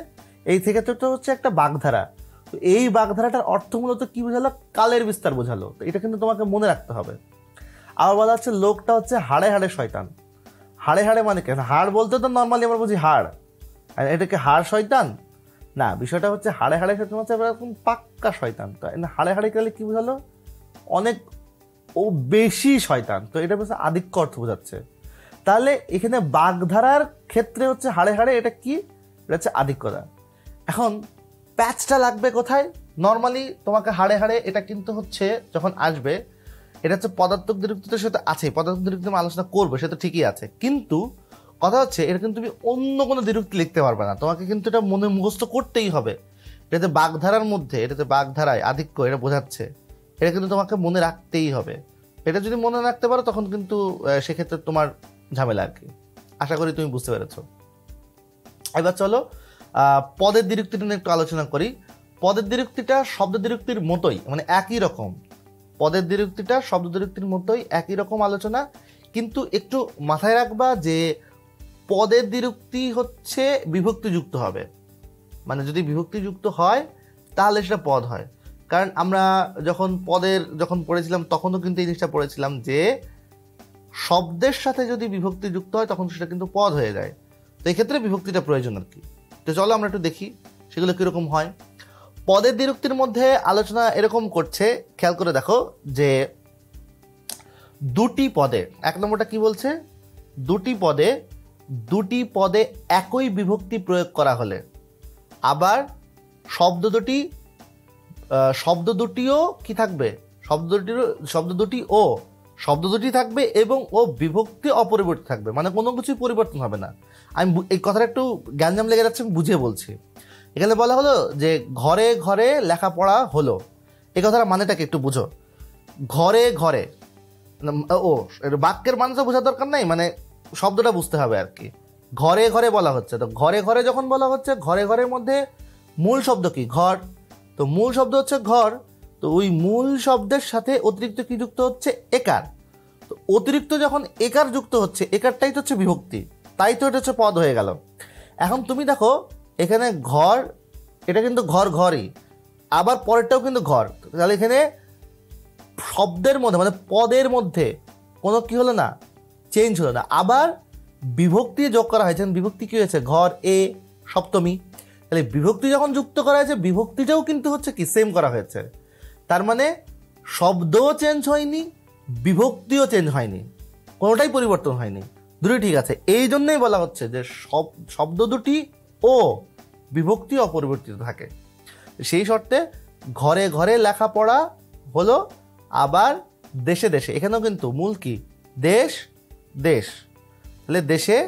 এই থেকে তো হচ্ছে একটা বাগধারা। তো এই বাগধারাটার অর্থ মূলত কি বোঝালো? কালের বিস্তার বোঝালো। তো এটা কিন্তু তোমাকে মনে রাখতে হবে। আবার বলা হচ্ছে লোকটা হচ্ছে হাড়ে হাড়ে শয়তান। হাড়ে হাড়ে মানে কেন? হাড় বলতে তো নর্মালি আমরা বুঝি হাড়, আর এটাকে হাড় শয়তান না, বিষয়টা হচ্ছে হাড়ে হাড়ে শয়তান হচ্ছে এরকম পাক্কা শয়তান। তো হাড়ে হাড়ে গেলে কি বোঝালো? অনেক ও বেশি শয়তান। তো এটা হচ্ছে আধিক্য অর্থ বোঝাচ্ছে। তাহলে এখানে বাগধারার ক্ষেত্রে হচ্ছে হাড়ে হাড়ে, এটা কি? এটা হচ্ছে আধিক্যতা। এখন প্যাচটা লাগবে কোথায়? নর্মালি তোমাকে হাড়ে হাড়ে এটা কিন্তু হচ্ছে যখন আসবে, এটা হচ্ছে পদার্থক দ্বিরুক্তির সাথে আছে, পদার্থক দ্বিরুক্তি আমি আলোচনা করবো, সেটা ঠিকই আছে, কিন্তু কথা হচ্ছে এটা কিন্তু তুমি অন্য কোনো দ্বিরুক্তি লিখতে পারবে না, তোমাকে কিন্তু এটা মনে মুখস্থ করতেই হবে। এটাতে বাগধারার মধ্যে, এটাতে বাগধারায় আধিক্য এটা বোঝাচ্ছে, এটা কিন্তু তোমাকে মনে রাখতেই হবে। এটা যদি মনে রাখতে পারো তখন কিন্তু সেক্ষেত্রে তোমার ঝামেলা আর কি। আশা করি তুমি বুঝতে পেরেছো। এবার চলো পদের দ্বিরুক্তিটা নিয়ে একটু আলোচনা করি। পদের দ্বিরুক্তিটা শব্দ দ্বিরুক্তির মতোই, মানে একই রকম। পদের দ্বিরুক্তিটা শব্দ দ্বিরুক্তির মতোই একই রকম আলোচনা, কিন্তু একটু মাথায় রাখবা যে পদের দ্বিরুক্তি হচ্ছে বিভক্তিযুক্ত হবে, মানে যদি বিভক্তিযুক্ত হয় তাহলে সেটা পদ হয়। কারণ আমরা যখন পড়েছিলাম তখনও কিন্তু এই জিনিসটা পড়েছিলাম যে শব্দের সাথে যদি বিভক্তি যুক্ত হয় তখন সেটা কিন্তু পদ হয়ে যায়। তো এই ক্ষেত্রে বিভক্তিটা প্রয়োজন আর কি। তো চলো আমরা একটু দেখি সেগুলো কীরকম হয়। পদের দ্বিরুক্তির মধ্যে আলোচনা এরকম করছে, খেয়াল করে দেখো যে দুটি পদে, এক নম্বরটা কি বলছে? দুটি পদে একই বিভক্তি প্রয়োগ করা হলে, আবার শব্দ দুটিও কি থাকবে? শব্দ দুটি থাকবে এবং ও বিভক্তি অপরিবর্তিত থাকবে, মানে কোনো কিছুই পরিবর্তন হবে না। আমি এই কথাটা একটু গ্যাঞ্জাম লেগে যাচ্ছে, আমি বুঝিয়ে বলছি। এখানে বলা হলো যে ঘরে ঘরে লেখাপড়া হলো, এই কথাটা মানেটাকে একটু বুঝো। ঘরে ঘরে, ও বাক্যের মানে তো বোঝার দরকার নাই, মানে শব্দটা বুঝতে হবে আর কি। ঘরে ঘরে বলা হচ্ছে, তো ঘরে ঘরে যখন বলা হচ্ছে, ঘরে ঘরের মধ্যে মূল শব্দ কি? ঘর। তো মূল শব্দ হচ্ছে ঘর, তো তো ওই মূল শব্দের সাথে অতিরিক্ত কি যুক্ত হচ্ছে? একার। তো অতিরিক্ত যখন একার যুক্ত হচ্ছে, একারটাই তো হচ্ছে বিভক্তি, তাই তো এটা হচ্ছে পদ হয়ে গেল। এখন তুমি দেখো এখানে ঘর, এটা কিন্তু ঘর ঘরই, আবার পরেরটাও কিন্তু ঘর, তাহলে এখানে শব্দের মধ্যে মানে পদের মধ্যে কোনো কি হলো না, চেঞ্জ হলো না। আবার বিভক্তি যোগ করা হয়েছে, বিভক্তি কি হয়েছে? ঘর এ সপ্তমী, তাহলে বিভক্তি যখন যুক্ত করা হয়েছে বিভক্তিটাও কিন্তু হচ্ছে কি সেম করা হয়েছে। তার মানে শব্দও চেঞ্জ হয়নি, বিভক্তিও চেঞ্জ হয়নি, কোনোটাই পরিবর্তন হয়নি, দুটোই ঠিক আছে। এই জন্যই বলা হচ্ছে যে শব্দ দুটি ও বিভক্তি অপরিবর্তিত থাকে। সেই শর্তে ঘরে ঘরে লেখাপড়া হলো, আবার দেশে দেশে, এখানেও কিন্তু মূল কি? দেশ দেশ, তাহলে দেশে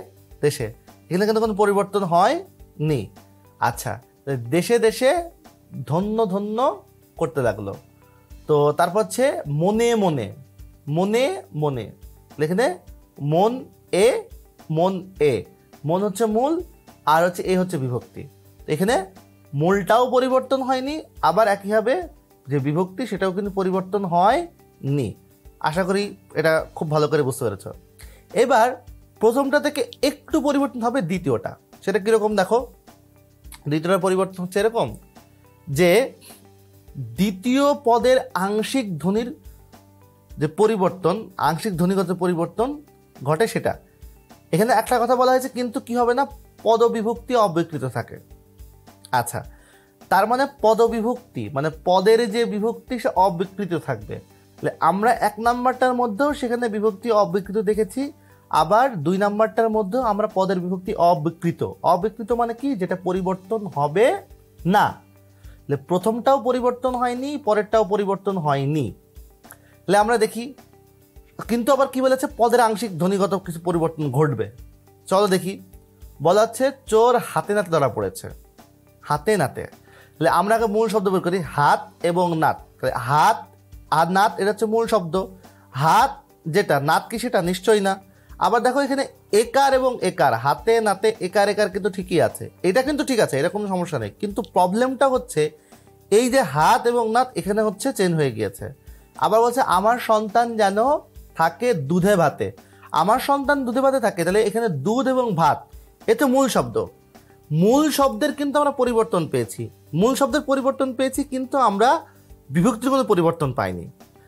দেশে, এখানে কিন্তু কোনো পরিবর্তন হয়নি। আচ্ছা, দেশে দেশে ধন্য ধন্য করতে লাগলো। তো তারপর হচ্ছে মনে মনে, মনে মনে, এখানে মন এ, মন এ, মন হচ্ছে মূল আর হচ্ছে এ হচ্ছে বিভক্তি। এখানে মূলটাও পরিবর্তন হয়নি, আবার একইভাবে যে বিভক্তি সেটাও কিন্তু পরিবর্তন হয়নি। আশা করি এটা খুব ভালো করে বুঝতে পেরেছ। এবার প্রথমটা থেকে একটু পরিবর্তন হবে দ্বিতীয়টা, সেটা কীরকম দেখো। দ্বিতীয়টার পরিবর্তন হচ্ছে এরকম যে দ্বিতীয় পদের আংশিক ধ্বনির যে পরিবর্তন, আংশিক ধ্বনিগত পরিবর্তন ঘটে সেটা। এখানে একটা কথা বলা হয়েছে কিন্তু কি হবে না, পদবিভক্তি অবিকৃত থাকে। আচ্ছা, তার মানে পদবিভক্তি মানে পদের যে বিভক্তি সে অবিকৃত থাকবে। তাহলে আমরা 1 নাম্বারটার মধ্যেও সেখানে বিভক্তি অবিকৃত দেখেছি, আবার 2 নাম্বারটার মধ্যেও আমরা পদের বিভক্তি অবিকৃত। অবিকৃত মানে কি? যেটা পরিবর্তন হবে না। প্রথমটাও পরিবর্তন হয়নি, পরেরটাও পরিবর্তন হয়নি। তাহলে আমরা দেখি, কিন্তু আবার কি বলেছে? পদের আংশিক ধ্বনিগত কিছু পরিবর্তন ঘটবে। চলো দেখি। বলা হচ্ছে চোর হাতে নাতে ধরা পড়েছে, হাতে নাতে। তাহলে আমরা আগে মূল শব্দ বের করি, হাত এবং নাত। হাত আর নাত এটা হচ্ছে মূল শব্দ। হাত যেটা, নাত কি সেটা? নিশ্চয়ই না। আবার দেখো এখানে একার এবং একার, হাতে নাতে একার একার কিন্তু ঠিকই আছে, এটা কিন্তু ঠিক আছে, এরকম সমস্যা নেই। কিন্তু প্রবলেমটা হচ্ছে এই যে হাত এবং নাত এখানে হচ্ছে চেঞ্জ হয়ে গিয়েছে। আবার বলছে আমার সন্তান যেন থাকে দুধে ভাতে, আমার সন্তান দুধে ভাতে থাকে, তাহলে এখানে দুধ এবং ভাত এ তো মূল শব্দ। মূল শব্দের কিন্তু আমরা পরিবর্তন পেয়েছি, মূল শব্দের পরিবর্তন পেয়েছি, কিন্তু আমরা বিভক্তির কোনো পরিবর্তন পাইনি।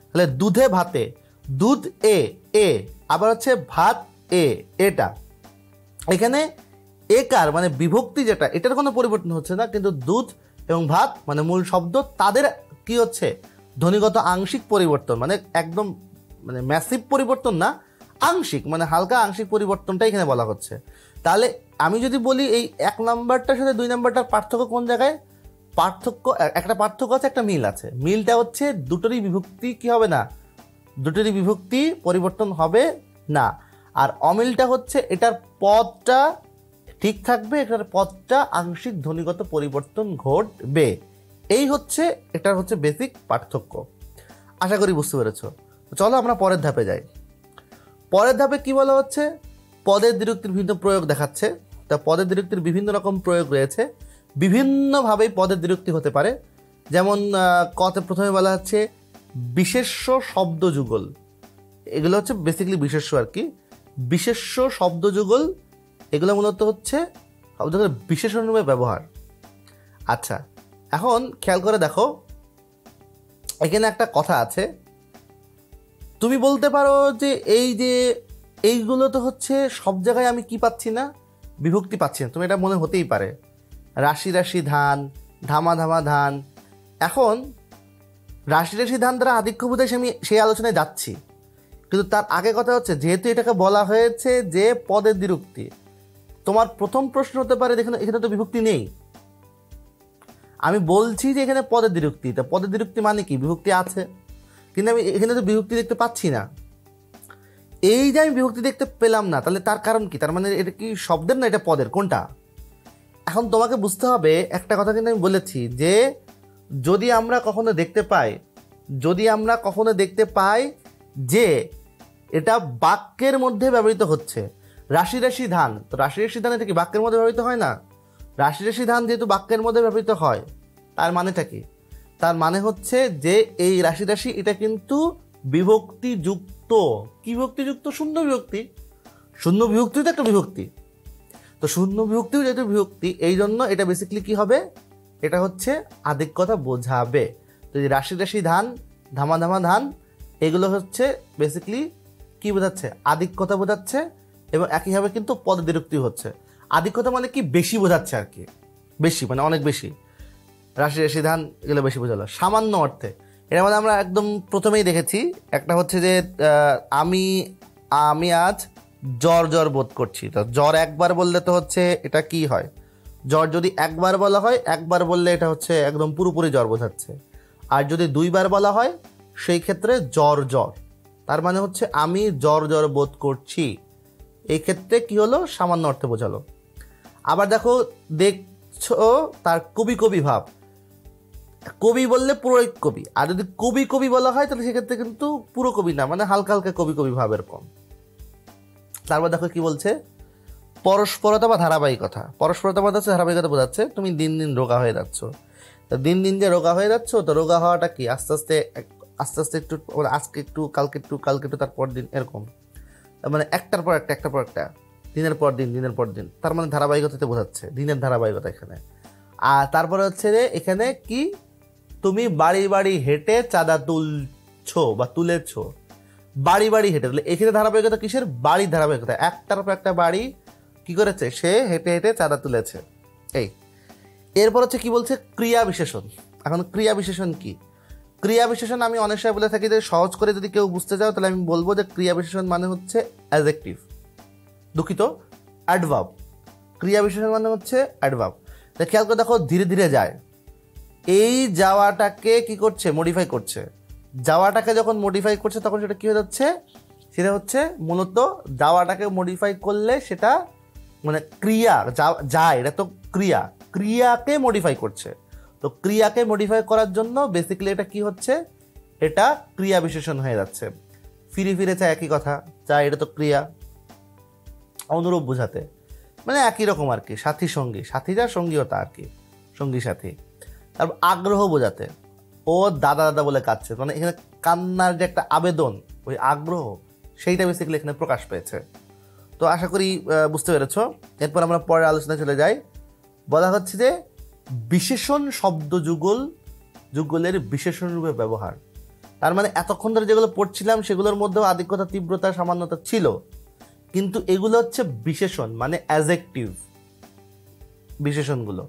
তাহলে দুধে ভাতে, দুধ এ এ, আবার হচ্ছে ভাত এ, এটা এখানে একার মানে বিভক্তি যেটা, এটার কোনো পরিবর্তন হচ্ছে না, কিন্তু দুধ এবং ভাত মানে মূল শব্দ তাদের কি হচ্ছে? ধ্বনিগত আংশিক পরিবর্তন, মানে একদম মানে ম্যাসিভ পরিবর্তন না, আংশিক মানে হালকা আংশিক পরিবর্তনটা এখানে বলা হচ্ছে। তাহলে আমি যদি বলি এই 1 নাম্বারটার সাথে 2 নাম্বারটার পার্থক্য কোন জায়গায়? পার্থক্য, একটা পার্থক্য আছে, একটা মিল আছে। মিলটা হচ্ছে দুটোরই বিভক্তি কি হবে না, দুটোরই বিভক্তি পরিবর্তন হবে না। আর অমিলটা হচ্ছে এটার পদটা ঠিক থাকবে, এটার পদটা আংশিক ধ্বনিগত পরিবর্তন ঘটবে। এই হচ্ছে এটার হচ্ছে বেসিক পার্থক্য। আশা করি বুঝতে পেরেছ। চলো আমরা পরের ধাপে যাই। পরের ধাপে কি বলা হচ্ছে? পদের দ্বিরুক্তির বিভিন্ন প্রয়োগ দেখাচ্ছে। তা পদের দ্বিরুক্তির বিভিন্ন রকম প্রয়োগ রয়েছে, বিভিন্নভাবেই পদের দ্বিরুক্তি হতে পারে। যেমন কতে প্রথমে বলা হচ্ছে বিশেষ্য শব্দ যুগল, এগুলো হচ্ছে বেসিক্যালি বিশেষ্য আর কি। বিশেষ্য শব্দ যুগল এগুলো মূলত হচ্ছে শব্দের বিশেষণ রূপে ব্যবহার। আচ্ছা, এখন খেয়াল করে দেখো, এখানে একটা কথা আছে। তুমি বলতে পারো যে এইগুলো তো হচ্ছে সব জায়গায় আমি কি পাচ্ছি না, বিভক্তি পাচ্ছি না। তুমি এটা মনে হতেই পারে, রাশি রাশি ধান, ধামা ধামা ধান। এখন রাশি রাশি ধান দ্বারা আধিক্য বোঝায় আমি সেই আলোচনায় যাচ্ছি, কিন্তু তার আগে কথা হচ্ছে যেহেতু এটাকে বলা হয়েছে যে পদের দ্বিরুক্তি, তোমার প্রথম প্রশ্ন হতে পারে দেখুন এখানে তো বিভক্তি নেই। আমি বলছি যে এখানে পদের দ্বিরুক্তি, তা পদের দ্বিরুক্তি মানে কি? বিভক্তি আছে, কিন্তু আমি এখানে তো বিভক্তি দেখতে পাচ্ছি না। এই যে আমি বিভক্তি দেখতে পেলাম না, তাহলে তার কারণ কি? তার মানে এটা কি শব্দের না এটা পদের, কোনটা? এখন তোমাকে বুঝতে হবে একটা কথা, কিন্তু আমি বলেছি যে যদি আমরা কখনো দেখতে পাই যে এটা বাক্যের মধ্যে ব্যবহৃত হচ্ছে, রাশি রাশি ধান, তো রাশি রাশি ধান এটা কি বাক্যের মধ্যে ব্যবহৃত হয় না? রাশি রাশি ধান যেহেতু বাক্যের মধ্যে ব্যবহৃত হয়, তার মানেটা কি? তার মানে হচ্ছে যে এই রাশি রাশি এটা কিন্তু বিভক্তিযুক্ত। কি বিভক্তিযুক্ত? শূন্য বিভক্তি। শূন্য বিভক্তি তো একটা বিভক্তি, তো শূন্য বিভক্তিও যেহেতু বিভক্তি, এই জন্য এটা বেসিক্যালি কি হবে, এটা হচ্ছে আধিক্যতা বোঝাবে। তো এই রাশি রাশি ধান, ধামা ধামা ধান, এগুলো হচ্ছে বেসিক্যালি কি বোঝাচ্ছে? আধিক্যতা বোঝাচ্ছে, এবং একইভাবে কিন্তু পদ বিরক্তি হচ্ছে। আধিক্যতা মানে কি? বেশি বোঝাচ্ছে আর কি, বেশি মানে অনেক বেশি। রাশি রাশি ধান এগুলো বেশি বোঝালো সামান্য অর্থে। এটা মানে আমরা একদম প্রথমেই দেখেছি, একটা হচ্ছে যে আমি আমি আজ জ্বর জ্বর বোধ করছি। তো জ্বর একবার বললে তো হচ্ছে এটা কি হয়? জ্বর যদি একবার বলা হয়, একবার বললে এটা হচ্ছে একদম পুরোপুরি জ্বর বোঝাচ্ছে। আর যদি দুইবার বলা হয় সেই ক্ষেত্রে জ্বর জ্বর, তার মানে হচ্ছে আমি জ্বর জ্বর বোধ করছি। এই ক্ষেত্রে কি হলো? সামান্য অর্থে বোঝালো। আবার দেখো, দেখছো তার কবি কবি ভাব। কবি বললে পুরোহিত কবি, আর যদি কবি কবি বলা হয় তাহলে সেক্ষেত্রে কিন্তু পুরো কবি না, মানে হালকা হালকা কবি কবি ভাব এরকম। তারপর দেখো কি বলছে, পরস্পরতা বা ধারাবাহিকতা। পরস্পরতা মানে হচ্ছে ধারাবাহিকতা বোঝাচ্ছে। তুমি দিন দিন রোগা হয়ে যাচ্ছ, তো দিন দিন যে রোগা হয়ে যাচ্ছ, তো রোগা হওয়াটা কি? আস্তে আস্তে আস্তে আস্তে একটু, আজকে একটু, কালকে একটু, কালকে একটু, তারপর দিন, এরকম। মানে একটার পর একটা, একটার পর একটা, দিনের পর দিন, দিনের পর দিন, তার মানে ধারাবাহিকতাতে বোঝাচ্ছে, দিনের ধারাবাহিকতা এখানে। আর তারপরে হচ্ছে যে এখানে কি, তুমি বাড়ি বাড়ি হেঁটে চাঁদা তুলছো বা তুলেছো, বাড়ি বাড়ি হেঁটে। তাহলে এখানে ধারাবাহিকতা কিসের? বাড়ির ধারাবাহিকতা। একটার পর একটা বাড়ি কি করেছে? সে হেঁটে হেঁটে চাঁদা তুলেছে। এই এরপর হচ্ছে কি বলছে? ক্রিয়া বিশেষণ। এখন ক্রিয়া বিশেষণ কি? ক্রিয়া বিশেষণ আমি অনেক সময় বলে থাকি যে সহজ করে যদি কেউ বুঝতে চাও তাহলে আমি বলবো যে ক্রিয়া বিশেষণ মানে হচ্ছে অ্যাডজেক্টিভ, দুঃখিত, অ্যাডভার্ব। ক্রিয়া বিশেষণ মানে হচ্ছে অ্যাডভার্ব। তা খেয়াল করে দেখো, ধীরে ধীরে যায়, এই যাওয়াটাকে কি করছে? মডিফাই করছে। যাওয়াটাকে যখন মডিফাই করছে তখন সেটা কি হয়ে যাচ্ছে? সেটা হচ্ছে মূলত যাওয়াটাকে মডিফাই করলে সেটা মানে ক্রিয়া, যায়, এটা তো ক্রিয়া, ক্রিয়াকে মডিফাই করছে। তো ক্রিয়াকে মডিফাই করার জন্য বেসিক্যালি এটা কি হচ্ছে? এটা ক্রিয়া বিশেষণ হয়ে যাচ্ছে। ফিরে ফিরে চায়, একই কথা, চায়, এটা তো ক্রিয়া। অনুরূপ বোঝাতে মানে একই রকম আর কি, সাথী সঙ্গী, সাথী যা সঙ্গীয়তা আর কি, সঙ্গী সাথী। তারপর আগ্রহ বোঝাতে, ও দাদা দাদা বলে কাঁদছে, মানে এখানে কান্নার যে একটা আবেদন, ওই আগ্রহ, সেইটা বেসিক্যালি এখানে প্রকাশ পেয়েছে। তো আশা করি বুঝতে পেরেছ। এরপর আমরা পরের আলোচনায় চলে যাই। বলা হচ্ছে যে বিশেষণ শব্দ যুগলের বিশেষণ রূপে ব্যবহার। তার মানে এতক্ষণ ধরে যেগুলো পড়ছিলাম সেগুলোর মধ্যেও আধিক্যতা, তীব্রতা, সামান্যতা ছিল, কিন্তু এগুলো হচ্ছে বিশেষণ, মানে অ্যাডজেক্টিভ বিশেষণগুলো।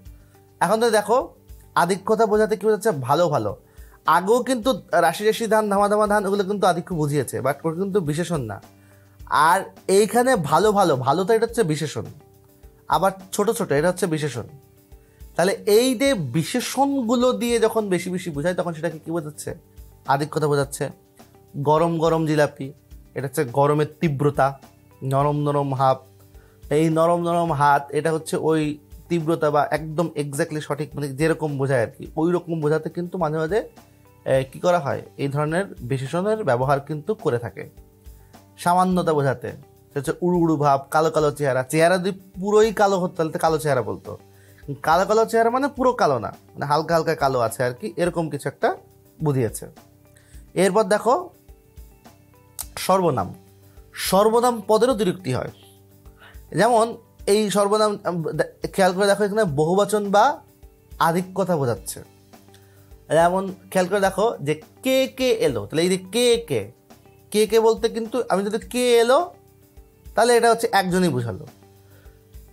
এখন তো দেখো, আধিক্যতা বোঝাতে কি বোঝাচ্ছে? ভালো ভালো। আগেও কিন্তু রাশি রাশি ধান, ধামা ধামা ধান, ওগুলো কিন্তু আধিক্য বুঝিয়েছে, বাট ওটা কিন্তু বিশেষণ না। আর এইখানে ভালো ভালো, ভালো তো এটা হচ্ছে বিশেষণ, আবার ছোট ছোট এটা হচ্ছে বিশেষণ। তাহলে এই যে বিশেষণগুলো দিয়ে যখন বেশি বেশি বোঝায় তখন সেটাকে কি বোঝাচ্ছে? আধিক্যতা বোঝাচ্ছে। গরম গরম জিলাপি, এটা হচ্ছে গরমের তীব্রতা। নরম নরম হাত, এই নরম নরম হাত, এটা হচ্ছে ওই তীব্রতা বা একদম এক্স্যাক্টলি সঠিক, মানে যেরকম বোঝায় আর কি, ওই রকম বোঝাতে কিন্তু মাঝে মাঝে কি করা হয়? এই ধরনের বিশেষণের ব্যবহার কিন্তু করে থাকে। সামান্যতা বোঝাতে হচ্ছে উড়ু উড়ু ভাব, কালো কালো চেহারা। চেহারা যদি পুরোই কালো হতো তাহলে তো কালো চেহারা বলতো। কালো কালো চেহারা মানে পুরো কালো না, মানে হালকা হালকা কালো আছে আর কি, এরকম কিছু একটা বুঝিয়েছে। এরপর দেখো সর্বনাম। সর্বনাম পদের অতিরিক্তি হয়। যেমন এই সর্বনাম খেয়াল করে দেখো, এখানে বহুবচন বা আধিক্যতা বোঝাচ্ছে। যেমন খেয়াল করে দেখো যে কে কে এলো, তাহলে এই যে কে কে, কে কে বলতে কিন্তু আমি যদি কে এলো তাহলে এটা হচ্ছে একজনই বোঝালো।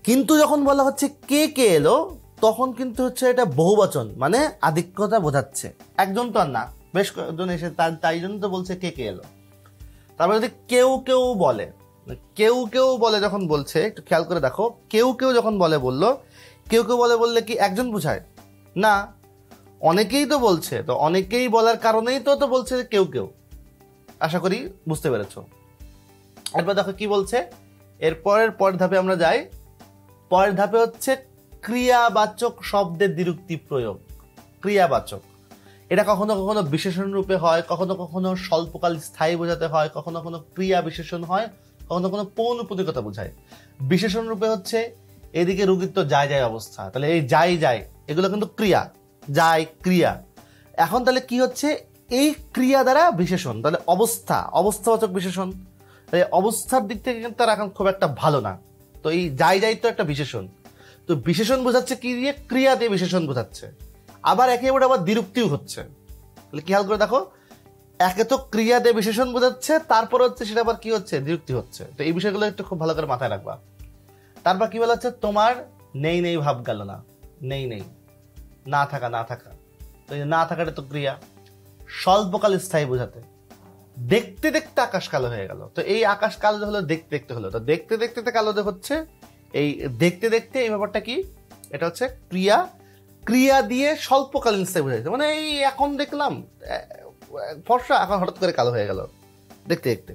কিন্তু যখন বলা হচ্ছে কে কে এলো তখন কিন্তু হচ্ছে এটা বহুবচন, মানে আধিক্যতা বোঝাচ্ছে। একজন তো আর না, বেশ কয়েকজন এসে, তাই জন্য তো বলছে কে কে এলো। তারপরে যদি কেউ কেউ বলে, কেউ কেউ বলে যখন বলছে, একটু খেয়াল করে দেখো, কেউ কেউ যখন বললো, কেউ কেউ বললে কি একজন বোঝায়? না, অনেকেই তো বলছে, তো অনেকেই বলার কারণেই তো বলছে কেউ কেউ। আশা করি বুঝতে পেরেছো। এরপর দেখো কি বলছে, পরের ধাপে আমরা যাই। পরের ধাপে হচ্ছে ক্রিয়াবাচক শব্দের দ্বিরুক্তি প্রয়োগ। ক্রিয়াবাচক, এটা কখনো কখনো বিশেষণ রূপে হয়, কখনো কখনো স্বল্পকাল স্থায়ী বোঝাতে হয়, কখনো কখনো ক্রিয়া বিশেষণ হয়, কখনো কখনো পৌনঃপুনিকতা বোঝায়। বিশেষণ রূপে হচ্ছে এদিকে রুগীর তো যায় যায় অবস্থা, তাহলে এই যাই যায় এগুলো কিন্তু ক্রিয়া, যায় ক্রিয়া। এখন তাহলে কি হচ্ছে, এই ক্রিয়া দ্বারা বিশেষণ, তাহলে অবস্থাবাচক বিশেষণ, অবস্থার দিক থেকে কিন্তু তার এখন খুব একটা ভালো না। তো এই যাই তো একটা বিশেষণ, তো বিশেষণ বোঝাচ্ছে কি দিয়ে, ক্রিয়া দিয়ে বিশেষণ বোঝাচ্ছে। আবার একেবারে আবার দ্বিরুক্তিও হচ্ছে। তাহলে খেয়াল করে দেখো, একে তো ক্রিয়া দিয়ে বিশেষণ বোঝাচ্ছে, তারপর হচ্ছে সেটা আবার কি হচ্ছে, দ্বিরুক্তি হচ্ছে। তো এই বিষয়গুলো একটু খুব ভালো করে মাথায় রাখবা। তারপর কি বলা হচ্ছে, তোমার নেই ভাব গেল না, নেই না থাকা। তো এই না থাকাটা তো ক্রিয়া, স্বল্পকাল স্থায়ী বোঝাতে। দেখতে দেখতে আকাশ কালো হয়ে গেল, তো এই আকাশ কালো হলো দেখতে হলো, তো দেখতে কালো হচ্ছে। এই দেখতে এই ব্যাপারটা কি, এটা হচ্ছে ক্রিয়া দিয়ে স্বল্পকালীন স্থায়ী বোঝাচ্ছে। মানে এই এখন দেখলাম ফর্সা, এখন হঠাৎ করে কালো হয়ে গেল দেখতে।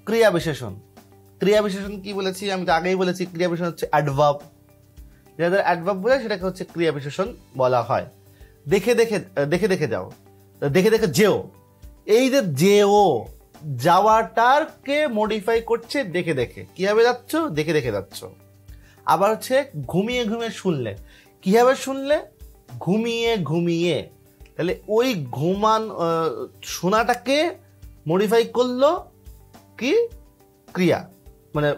ক্রিয়া বিশেষণ কি বলেছি, আমি তো আগেই বলেছি, ক্রিয়া বিশেষণ হচ্ছে অ্যাডভার্ব। যাদের অ্যাডভার্ব বলে সেটাকে হচ্ছে ক্রিয়া বিশেষণ বলা হয়। দেখে যাও, দেখে যেও, এই যে যেও যাওয়াটারকে মডিফাই করছে দেখে। কিভাবে যাচ্ছ, দেখে যাচ্ছ। আবার হচ্ছে ঘুমিয়ে শুনলে, কিভাবে শুনলে, ঘুমিয়ে। তাহলে ওই শোনাটাকে মডিফাই করলো কি, ক্রিয়া, মানে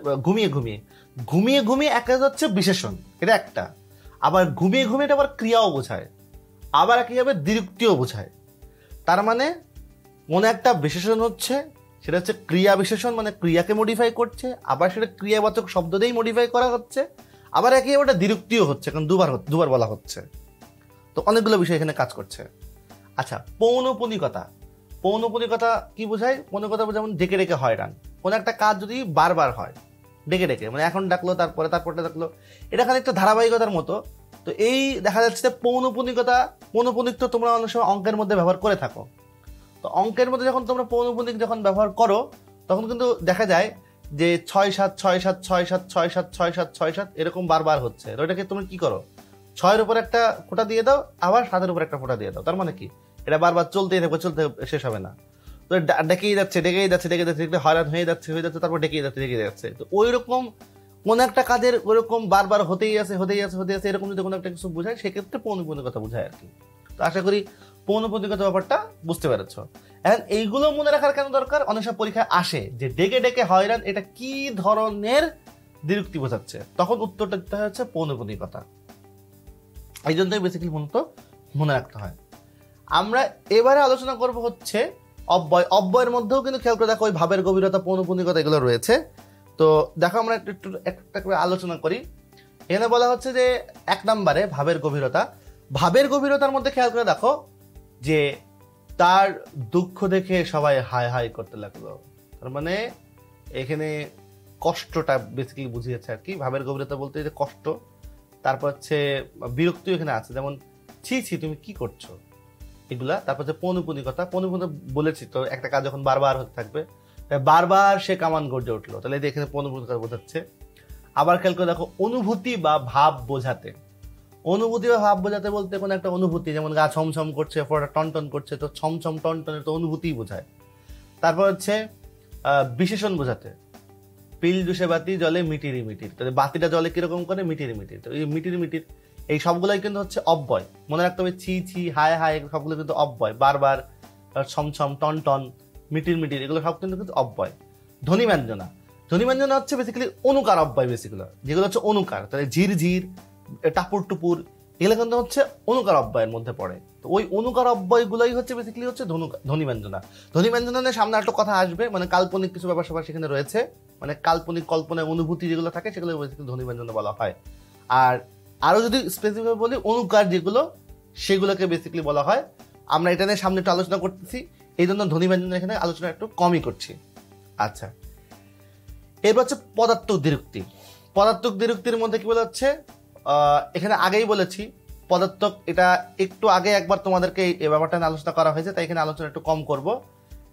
ঘুমিয়ে একটা হচ্ছে বিশেষণ, এটা একটা। আবার ঘুমিয়ে এটা আবার ক্রিয়াও বোঝায়, আবার একইভাবে দ্বিরুক্তিও বোঝায়। তার মানে মনে একটা বিশেষণ হচ্ছে, সেটা হচ্ছে ক্রিয়া বিশেষণ, মানে ক্রিয়াকে মডিফাই করছে, আবার সেটা ক্রিয়াবাচক শব্দ দিয়েই মডিফাই করা হচ্ছে, আবার একই ওটা দ্বিরুক্তিও হচ্ছে, কারণ দুবার বলা হচ্ছে। তো অনেকগুলো বিষয় এখানে কাজ করছে। আচ্ছা, পৌনঃপুনিকতা কি বোঝায়? পৌনঃপুনিকতা যেমন ডেকে হয়রান, কোনো একটা কাজ যদি বারবার হয় ডেকে, মানে এখন ডাকলো তারপরে ডাকলো, এটা খানিকটা ধারাবাহিকতার মতো। তো এই দেখা যাচ্ছে যে পৌনঃপুনিক তো তোমরা অনেক সময় অঙ্কের মধ্যে ব্যবহার করে থাকো। তো অঙ্কের মধ্যে যখন তোমরা পৌনঃপুনিক যখন ব্যবহার করো, তখন কিন্তু দেখা যায় যে 6-7 এরকম বারবার হচ্ছে। তো এটাকে তুমি কি করো, 6-এর উপর একটা ফোঁটা দিয়ে দাও, আবার 7-এর উপর একটা ফোঁটা দিয়ে দাও। তার মানে কি, এটা বারবার চলতেই থাকবে, শেষ হবে না। তো ডেকেই যাচ্ছে, হয়রান হয়ে যাচ্ছে, তারপর ডেকেই যাচ্ছে। তো ওই রকম কোন একটা কাজের ওইরকম বারবার হতেই আছে, এরকম যদি কোনো একটা কিছু বোঝায়, সেক্ষেত্রে পৌনঃপুনিকতা বোঝায় আর কি। তো আশা করি পৌনঃপুনিকতা ব্যাপারটা বুঝতে পেরেছ। এখন এইগুলো মনে রাখার কেন দরকার, অনেক সময় পরীক্ষায় আসে যে ডেকে হয়রান এটা কি ধরনের দ্বিরুক্তি বোঝাচ্ছে, তখন উত্তরটা দিতে হচ্ছে পৌনঃপুনিকতা। এই জন্যই বেসিক্যালি মনে রাখতে হয়। আমরা এবারে আলোচনা করব হচ্ছে অব্যয়ের মধ্যেও কিন্তু খেয়াল করে দেখো, ওই ভাবের গভীরতা, পৌনঃপুনিকতা এগুলো রয়েছে। তো দেখো আমরা একটু একটা করে আলোচনা করি। এখানে বলা হচ্ছে যে 1 নম্বরে ভাবের গভীরতার মধ্যে খেয়াল করে দেখো যে তার দুঃখ দেখে সবাই হাই করতে লাগলো। তার মানে এখানে কষ্টটা বেসিক্যালি বুঝিয়েছে আর কি। ভাবের গভীরতা বলতে যে কষ্ট, তারপর হচ্ছে বিরক্তিও এখানে আছে, যেমন ছি তুমি কি করছো, এগুলা। তারপর হচ্ছে পৌনঃপুনিকতা বলেছি তো, একটা কাজ যখন বারবার হতে থাকবে, বারবার সে কামান গর্জে উঠলো, তাহলে এখানে পৌনঃপুনিকতা বোঝাচ্ছে। আবার খেয়াল করে দেখো অনুভূতি বা ভাব বোঝাতে বলতে কোনো একটা অনুভূতি, যেমন গা ছমছম করছে, ফোঁটা টনটন করছে, তো ছমছম টনটনের তো অনুভূতিই বোঝায়। তারপর হচ্ছে বিশেষণ বোঝাতে, পিল দুষে বাতি জলে মিটিরি, তাহলে বাতিটা জলে কিরকম করে, মিটিরি। তো এই মিটির এই সবগুলোই কিন্তু হচ্ছে অব্যয়, মনে রাখতে হবে। ছি হায় সবগুলো কিন্তু অব্যয়, বারবার, ছমছম টনটন, মিটির এগুলো সব কিন্তু অব্যয়। ধ্বনি ব্যঞ্জনা হচ্ছে বেসিক্যালি অনুকার অব্যয়, বেসিক্যালি যেগুলো হচ্ছে অনুকার, তাহলে ঝির, টাপুর টুপুর, এগুলো কিন্তু হচ্ছে অনুকার অব্যয়ের মধ্যে পড়ে। তো ওই অনুকার অব্যয়গুলোই হচ্ছে বেসিক্যালি হচ্ছে ধ্বনি ব্যঞ্জনের সামনে একটা কথা আসবে, মানে কাল্পনিক কিছু ব্যাপার সেখানে রয়েছে, মানে কাল্পনিক কল্পনায় অনুভূতি যেগুলো থাকে সেগুলো বেসিক্যালি ধ্বনি ব্যঞ্জন বলা হয়। আর আরো যদি স্পেসিফিক বলি, অনুকার যেগুলো, সেগুলোকে বেসিক্যালি বলা হয়। আমরা এটা নিয়ে সামনে একটু আলোচনা করতেছি, এই জন্য ধ্বনি ব্যঞ্জন এখানে আলোচনা একটু কমই করছি। আচ্ছা, এরপর হচ্ছে পদার্থক দ্বিরুক্তির মধ্যে কি বলা হচ্ছে, এখানে আগেই বলেছি পদার্থক, এটা একটু আগে একবার তোমাদেরকে এই ব্যাপারটা নিয়ে আলোচনা করা হয়েছে, তাই এখানে আলোচনা একটু কম করব,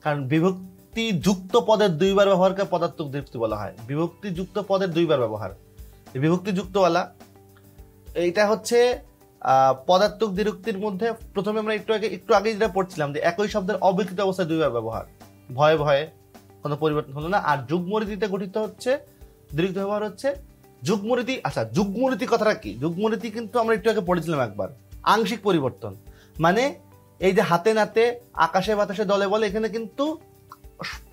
কারণ বিভক্তি যুক্ত পদের 2বার ব্যবহারকে পদার্থক দ্বিরুক্তি বলা হয়। বিভক্তি যুক্ত পদের 2বার ব্যবহার, বিভক্তি যুক্তওয়ালা, এটা হচ্ছে পদার্থক দ্বিরুক্তির মধ্যে। প্রথমে আমরা একটু আগে যেটা পড়ছিলাম যে একই শব্দের অবিকৃত অবস্থায় 2বার ব্যবহার, ভয়ে কোনো পরিবর্তন হলো না। আর যুগ্মরীতিতে গঠিত হচ্ছে দ্বিরুক্তি ব্যবহার হচ্ছে যুগ্মরীতি। আচ্ছা, যুগ্মরীতি কথাটা কি? যুগ্মরীতি কিন্তু আমরা একটু আগে পড়েছিলাম একবার, আংশিক পরিবর্তন, মানে এই যে হাতে নাতে, আকাশে বাতাসে, দলে বলে, এখানে কিন্তু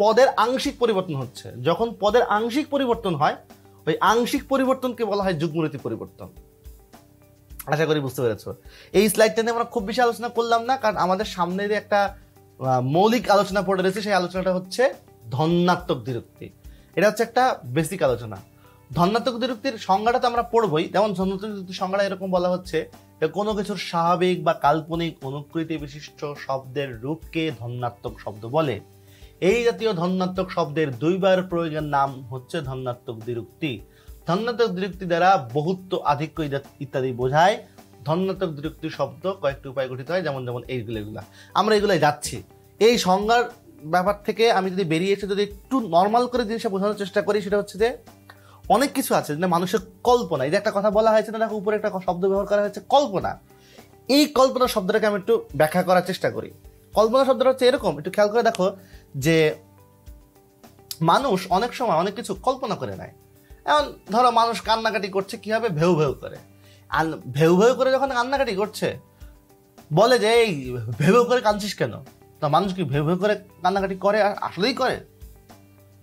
পদের আংশিক পরিবর্তন হচ্ছে। যখন পদের আংশিক পরিবর্তন হয়, ওই আংশিক পরিবর্তনকে বলা হয় যুগ্মরীতি পরিবর্তন। আশা করি বুঝতে পেরেছো। এই স্লাইডটা নিয়ে আমরা খুব বেশি আলোচনা করলাম না, কারণ আমাদের সামনে যে একটা মৌলিক আলোচনা পড়ে রয়েছে, সেই আলোচনাটা হচ্ছে ধন্যাত্মক দ্বিরুক্তি। এটা হচ্ছে একটা বেসিক আলোচনা। ধন্যাত্মক দ্বিরুক্তির সংজ্ঞাটা তো আমরা পড়বই। যেমন ধন্যাত্মক দ্বিরুক্তির সংজ্ঞাটা এরকম বলা হচ্ছে, কোনো কিছুর স্বাভাবিক বা কাল্পনিক অনুকৃতি বিশিষ্ট শব্দের রূপকে ধন্যাত্মক শব্দ বলে। এই জাতীয় ধন্যাত্মক শব্দের দুইবার প্রয়োগের নাম হচ্ছে ধন্যাত্মক দ্বিরুক্তি। ধন্যাত্মক দ্বিরুক্তি দ্বারা বহুত্ব, আধিক্য ইত্যাদি বোঝায়। ধন্যাত্মক দ্বিরুক্তি শব্দ কয়েকটি উপায় গঠিত হয়, যেমন এইগুলা। আমরা এগুলাই যাচ্ছি। এই সংজ্ঞার ব্যাপার থেকে আমি যদি বেরিয়ে এসে যদি একটু নর্মাল করে জিনিসটা বোঝানোর চেষ্টা করি, সেটা হচ্ছে যে অনেক কিছু আছে যেটা মানুষের কল্পনা। এই যে একটা কথা বলা হয়েছে না, দেখো উপরে একটা শব্দ ব্যবহার করা হয়েছে কল্পনা। এই কল্পনা শব্দটাকে আমি একটু ব্যাখ্যা করার চেষ্টা করি। কল্পনা শব্দটা হচ্ছে এরকম, একটু খেয়াল করে দেখো যে মানুষ অনেক সময় অনেক কিছু কল্পনা করে নেয়। এখন ধরো মানুষ কান্নাকাটি করছে, কি হবে, ভেউ ভেউ করে। আর ভেউ ভেউ করে যখন কান্নাকাটি করছে, বলে যে এই ভেউ ভেউ করে কাঁদছিস কেন? তা মানুষ কি ভেউ ভেউ করে কান্নাকাটি করে? আর আসলেই করে।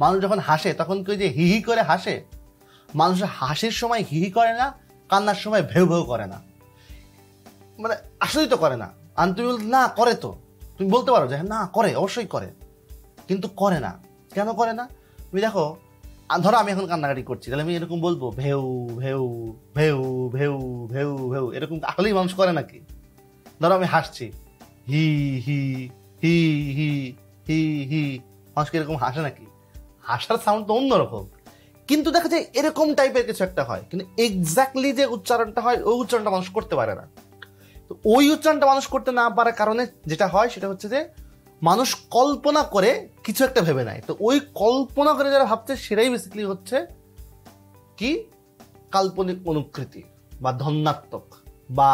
মানুষ যখন হাসে তখন কি যে হি হি করে হাসে? মানুষের হাসির সময় হি হি করে না, কান্নার সময় ভেউ ভেউ করে না, মানে আসলেই তো করে না। আর তুমি না করে, তো তুমি বলতে পারো যে না করে, অবশ্যই করে, কিন্তু করে না। কেন করে না? তুমি দেখো, ধরো আমি এখন কান্নাকাটি করছি, তাহলে আমি এরকম বলবো ভেউ ভেউ ভেউ ভেউ ভেউ ভেউ, এরকম আসলেই মানুষ করে নাকি? ধরো আমি হাসছি, হি হি হি হি হি হি, মানুষকে এরকম হাসে নাকি? হাসার সাউন্ড তো অন্যরকম, কিন্তু দেখা যায় এরকম টাইপের কিছু একটা হয়, কিন্তু এক্স্যাক্টলি যে উচ্চারণটা হয় ওই উচ্চারণটা মানুষ করতে পারে না। তো ওই উচ্চারণটা মানুষ করতে না পারার কারণে যেটা হয় সেটা হচ্ছে যে মানুষ কল্পনা করে কিছু একটা ভেবে নেয়। তো ওই কল্পনা করে যারা ভাবছে সেটাই বেসিক্যালি হচ্ছে কি, কাল্পনিক অনুকৃতি বা ধন্যাত্মক বা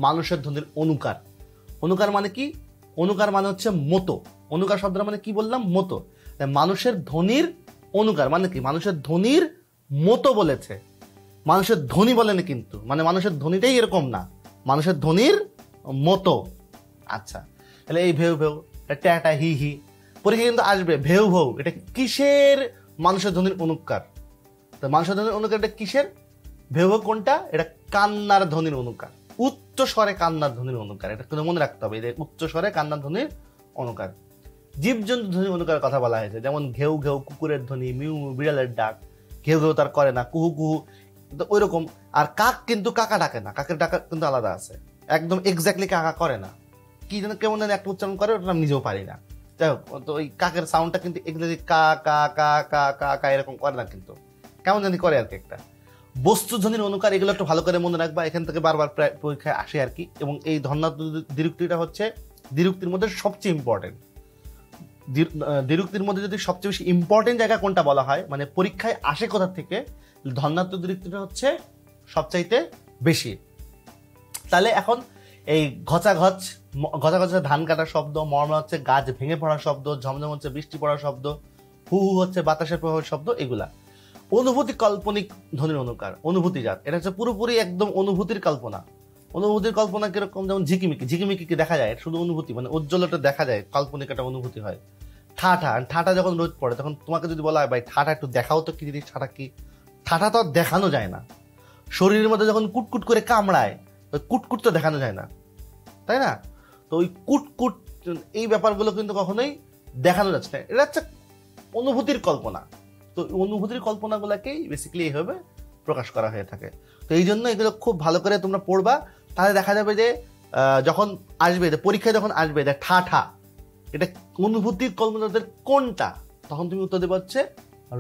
মানুষের ধ্বনির অনুকার। অনুকার মানে কি? অনুকার মানে হচ্ছে মতো। অনুকার শব্দটা মানে কি বললাম? মতো। মানুষের ধ্বনির অনুকার মানে কি? মানুষের ধ্বনির মতো বলেছে, মানুষের ধ্বনি বলেনি কিন্তু, মানে মানুষের ধ্বনিটাই এরকম না, মানুষের ধ্বনির মতো। আচ্ছা, তাহলে এই ভেউ ভেউ, ট্যাটা হি হি, পরীক্ষা কিন্তু আসবে ভেউ ভেউ, এটা কিসের মানুষের ধ্বনির অনুকার? তো মানুষের ধ্বনির অনুকার এটা কিসের? ভেউ ভেউ কোনটা? এটা কান্নার ধ্বনির অনুকার, উচ্চ স্বরে কান্নার ধ্বনির অনুকার। এটা কিন্তু মনে রাখতে হবে, এটা উচ্চ স্বরে কান্নার ধ্বনির অনুকার। জীবজন্তু ধ্বনির অনুকার কথা বলা হয়েছে, যেমন ঘেউ ঘেউ কুকুরের ধ্বনি, মিউ বিড়ালের ডাক। ঘেউ ঘেউ তার করে না, কুহু কুহু ওই রকম। আর কাক কিন্তু কাকা ডাকে না, কাকের ডাকা কিন্তু আলাদা আছে, একদম এক্স্যাক্টলি কাকা করে না, কি যেন কেমন যেন একটা উচ্চারণ করে, ওটা আমি নিজেও পারি না। যাই হোক, তো ওই কাকের সাউন্ডটা কিন্তু এক্স্যাক্টলি কা কা কা কা কা কা এরকম করে না, কিন্তু কেমন জানি করে আর কি একটা। বস্তু ধ্বনির অনুকার, এগুলো একটু ভালো করে মনে রাখবা, এখান থেকে বারবার পরীক্ষায় আসে আর কি। এবং এই ধন্যাত্মক দ্বিরুক্তিটা হচ্ছে দ্বিরুক্তির মধ্যে সবচেয়ে ইম্পর্টেন্ট। দ্বিরুক্তির মধ্যে যদি সবচেয়ে বেশি ইম্পর্টেন্ট জায়গা কোনটা বলা হয়, মানে পরীক্ষায় আসে কোথা থেকে, ধন্যাত্মক দ্বিরুক্তিটা হচ্ছে সবচাইতে বেশি। তাহলে এখন এই ঘচাঘচ, ঘচাঘচ ধান কাটার শব্দ, মর্মা হচ্ছে গাছ ভেঙে পড়ার শব্দ, ঝমঝম হচ্ছে বৃষ্টি পড়ার শব্দ, হু হু হচ্ছে বাতাসের প্রভাবের শব্দ, এগুলা। অনুভূতি কাল্পনিক ধ্বনির অনুকার, অনুভূতিজাত, এটা হচ্ছে পুরোপুরি একদম অনুভূতির কল্পনা। অনুভূতির কল্পনা কিরকম? যেমন ঝিকিমিকি, ঝিকিমিকি কি দেখা যায়? শুধু অনুভূতি, মানে উজ্জ্বলটা দেখা যায়, কাল্পনিক একটা অনুভূতি হয়। ঠাঠা, ঠাঠা যখন রোদ পড়ে তখন তোমাকে যদি বলা হয় ভাই ঠাঠা একটু দেখাও তো, কি জিনিস ঠাঠা কি? ঠাঠা তো দেখানো যায় না। শরীরের মধ্যে যখন কুটকুট করে কামড়ায়, ওই কুটকুট তো দেখানো যায় না, তাই না? তো ওই কুটকুট, এই ব্যাপারগুলো কিন্তু কখনোই দেখানো যাচ্ছে না, এটা হচ্ছে অনুভূতির কল্পনা। তো অনুভূতির কল্পনাগুলোকেই বেসিক্যালি এইভাবে প্রকাশ করা হয়ে থাকে। তো এই জন্য এগুলো খুব ভালো করে তোমরা পড়বা, তাহলে দেখা যাবে যে যখন আসবে, পরীক্ষায় যখন আসবে ঠাঠা, এটা অনুভূতির কল্পনাদের কোনটা, তখন তুমি উত্তর দেবে হচ্ছে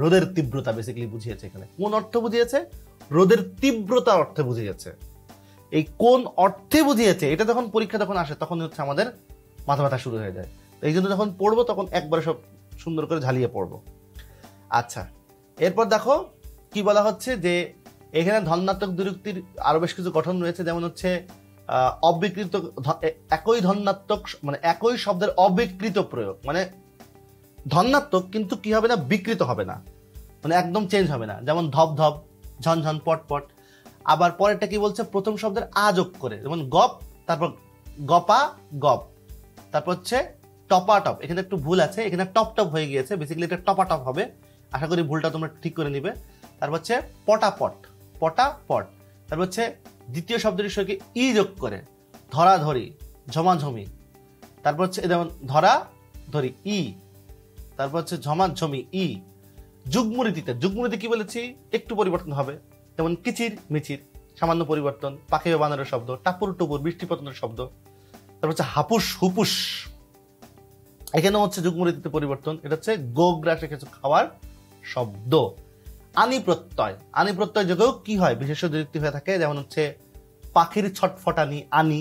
রোদের তীব্রতা। বেসিক্যালি বুঝিয়েছে এখানে, কোন অর্থ বুঝিয়েছে? রোদের তীব্রতা অর্থে বুঝিয়েছে। এই কোন অর্থে বুঝিয়েছে, এটা যখন পরীক্ষা যখন আসে তখন হচ্ছে আমাদের মাথা ব্যথা শুরু হয়ে যায়। এই জন্য যখন পড়বো তখন একবারে সব সুন্দর করে ঝালিয়ে পড়বো। আচ্ছা, এরপর দেখো কি বলা হচ্ছে, যে এখানে ধন্যাত্মক দ্বিরুক্তির আরো বেশ কিছু গঠন রয়েছে, যেমন হচ্ছে অবিকৃত, একই ধন্যাত্মক, মানে একই শব্দের অবিকৃত প্রয়োগ, মানে ধন্যাত্মক কিন্তু কি হবে না, বিকৃত হবে না, মানে একদম চেঞ্জ হবে না। যেমন ধপ ধপ, ঝনঝন, পটপট। আবার পরেরটা কি বলছে, প্রথম শব্দের আ যোগ করে, যেমন গপ, তারপর গপা গপ, তারপর হচ্ছে টপাটপ, এখানে একটু ভুল আছে, এখানে টপ হয়ে গিয়েছে, বেসিক্যালি এটা টপাটপ হবে। আশা করি ভুলটা তোমরা ঠিক করে নিবে। তারপর হচ্ছে পটাপট, পটাপট। তারপর হচ্ছে দ্বিতীয় শব্দটির সঙ্গে ই যোগ করে ধরাধরি, ঝমাঝমি। তারপর হচ্ছে যেমন ধরা ধরি ই, তারপর হচ্ছে ঝমাঝমি ই। যুগ্মরীতিতে, যুগ্মরীতি কি বলেছি, একটু পরিবর্তন হবে, যেমন কিচির মিচির, সামান্য পরিবর্তন। পাখি বা বানরের শব্দ, টাপুর টুপুর বৃষ্টি পতনের শব্দ। তারপর হচ্ছে হাপুস হুপুস, এখানেও হচ্ছে যুগ্মরীতিতে পরিবর্তন, এটা হচ্ছে গোগ্রাসে কিছু খাওয়ার শব্দ। আনি প্রত্যয়, আনি প্রত্যয় যোগেও কি হয়, বিশেষ দ্বিরুক্তি হয়ে থাকে, যেমন হচ্ছে পাখির ছটফটানি আনি,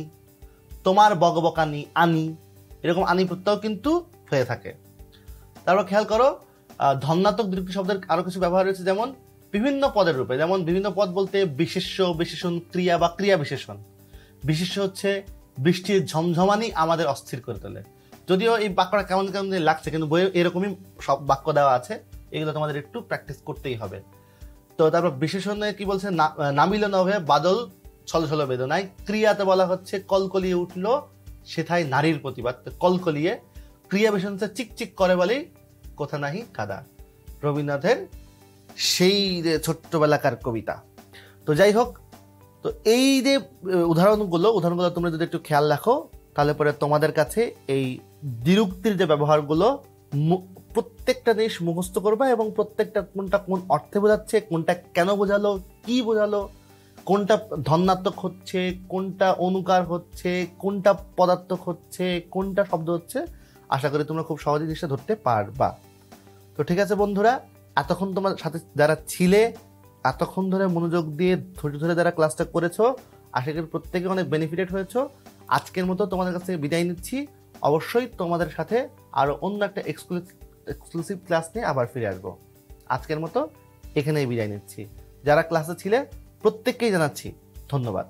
তোমার বকবকানি আনি, এরকম আনি প্রত্যয় কিন্তু হয়ে থাকে। তারপর খেয়াল করো ধন্যাত্মক দ্বিরুক্তি শব্দের আরো কিছু ব্যবহার রয়েছে, যেমন বিভিন্ন পদের রূপে। যেমন বিভিন্ন পদ বলতে বিশেষ্য, বিশেষণ, ক্রিয়া বা ক্রিয়া বিশেষণ। বিশেষ্য হচ্ছে বৃষ্টির ঝমঝমানি আমাদের অস্থির করে তোলে। যদিও এই বাক্যটা কেমন কেমন লাগছে, কিন্তু বইয়ে এরকমই সব বাক্য দেওয়া আছে, এগুলো তোমাদের একটু প্র্যাকটিস করতেই হবে। তো তারপর বিশেষণে কি বলছে, নামিল নভে বাদল ছলছল বেদনায়। ক্রিয়াতে বলা হচ্ছে কলকলিয়ে উঠলো সেথায় নারীর প্রতিবাদ, কলকলিয়ে। ক্রিয়া বিশেষণ হচ্ছে চিকচিক করে বলেই কোথা নাহি কাদা, রবীন্দ্রনাথের সেই যে ছোট্টবেলাকার কবিতা। তো যাই হোক, তো এই যে উদাহরণগুলো তোমরা যদি একটু খেয়াল রাখো, তাহলে পরে তোমাদের কাছে এই দ্বিরুক্তির যে ব্যবহারগুলো প্রত্যেকটা জিনিস মুখস্থ করবা, এবং প্রত্যেকটা কোনটা কোন অর্থে বোঝাচ্ছে, কোনটা কেন বোঝালো, কি বোঝালো, কোনটা ধন্যাত্মক হচ্ছে, কোনটা অনুকার হচ্ছে, কোনটা পদার্থক হচ্ছে, কোনটা শব্দ হচ্ছে, আশা করি তোমরা খুব সহজে জিনিসটা ধরতে পারবা। তো ঠিক আছে বন্ধুরা, এতক্ষণ তোমার সাথে যারা ছিলে, এতক্ষণ ধরে মনোযোগ দিয়ে ধৈর্য ধরে যারা ক্লাসটা করেছো, আশা করি প্রত্যেকে অনেক বেনিফিটেড হয়েছো। আজকের মতো তোমাদের কাছ থেকে বিদায় নিচ্ছি। অবশ্যই তোমাদের সাথে আরো অন্য একটা এক্সক্লুসিভ ক্লাস নিয়ে আবার ফিরে আসবো। আজকের মতো এখানেই বিদায় নিচ্ছি। যারা ক্লাসে ছিলে প্রত্যেককেই জানাচ্ছি ধন্যবাদ।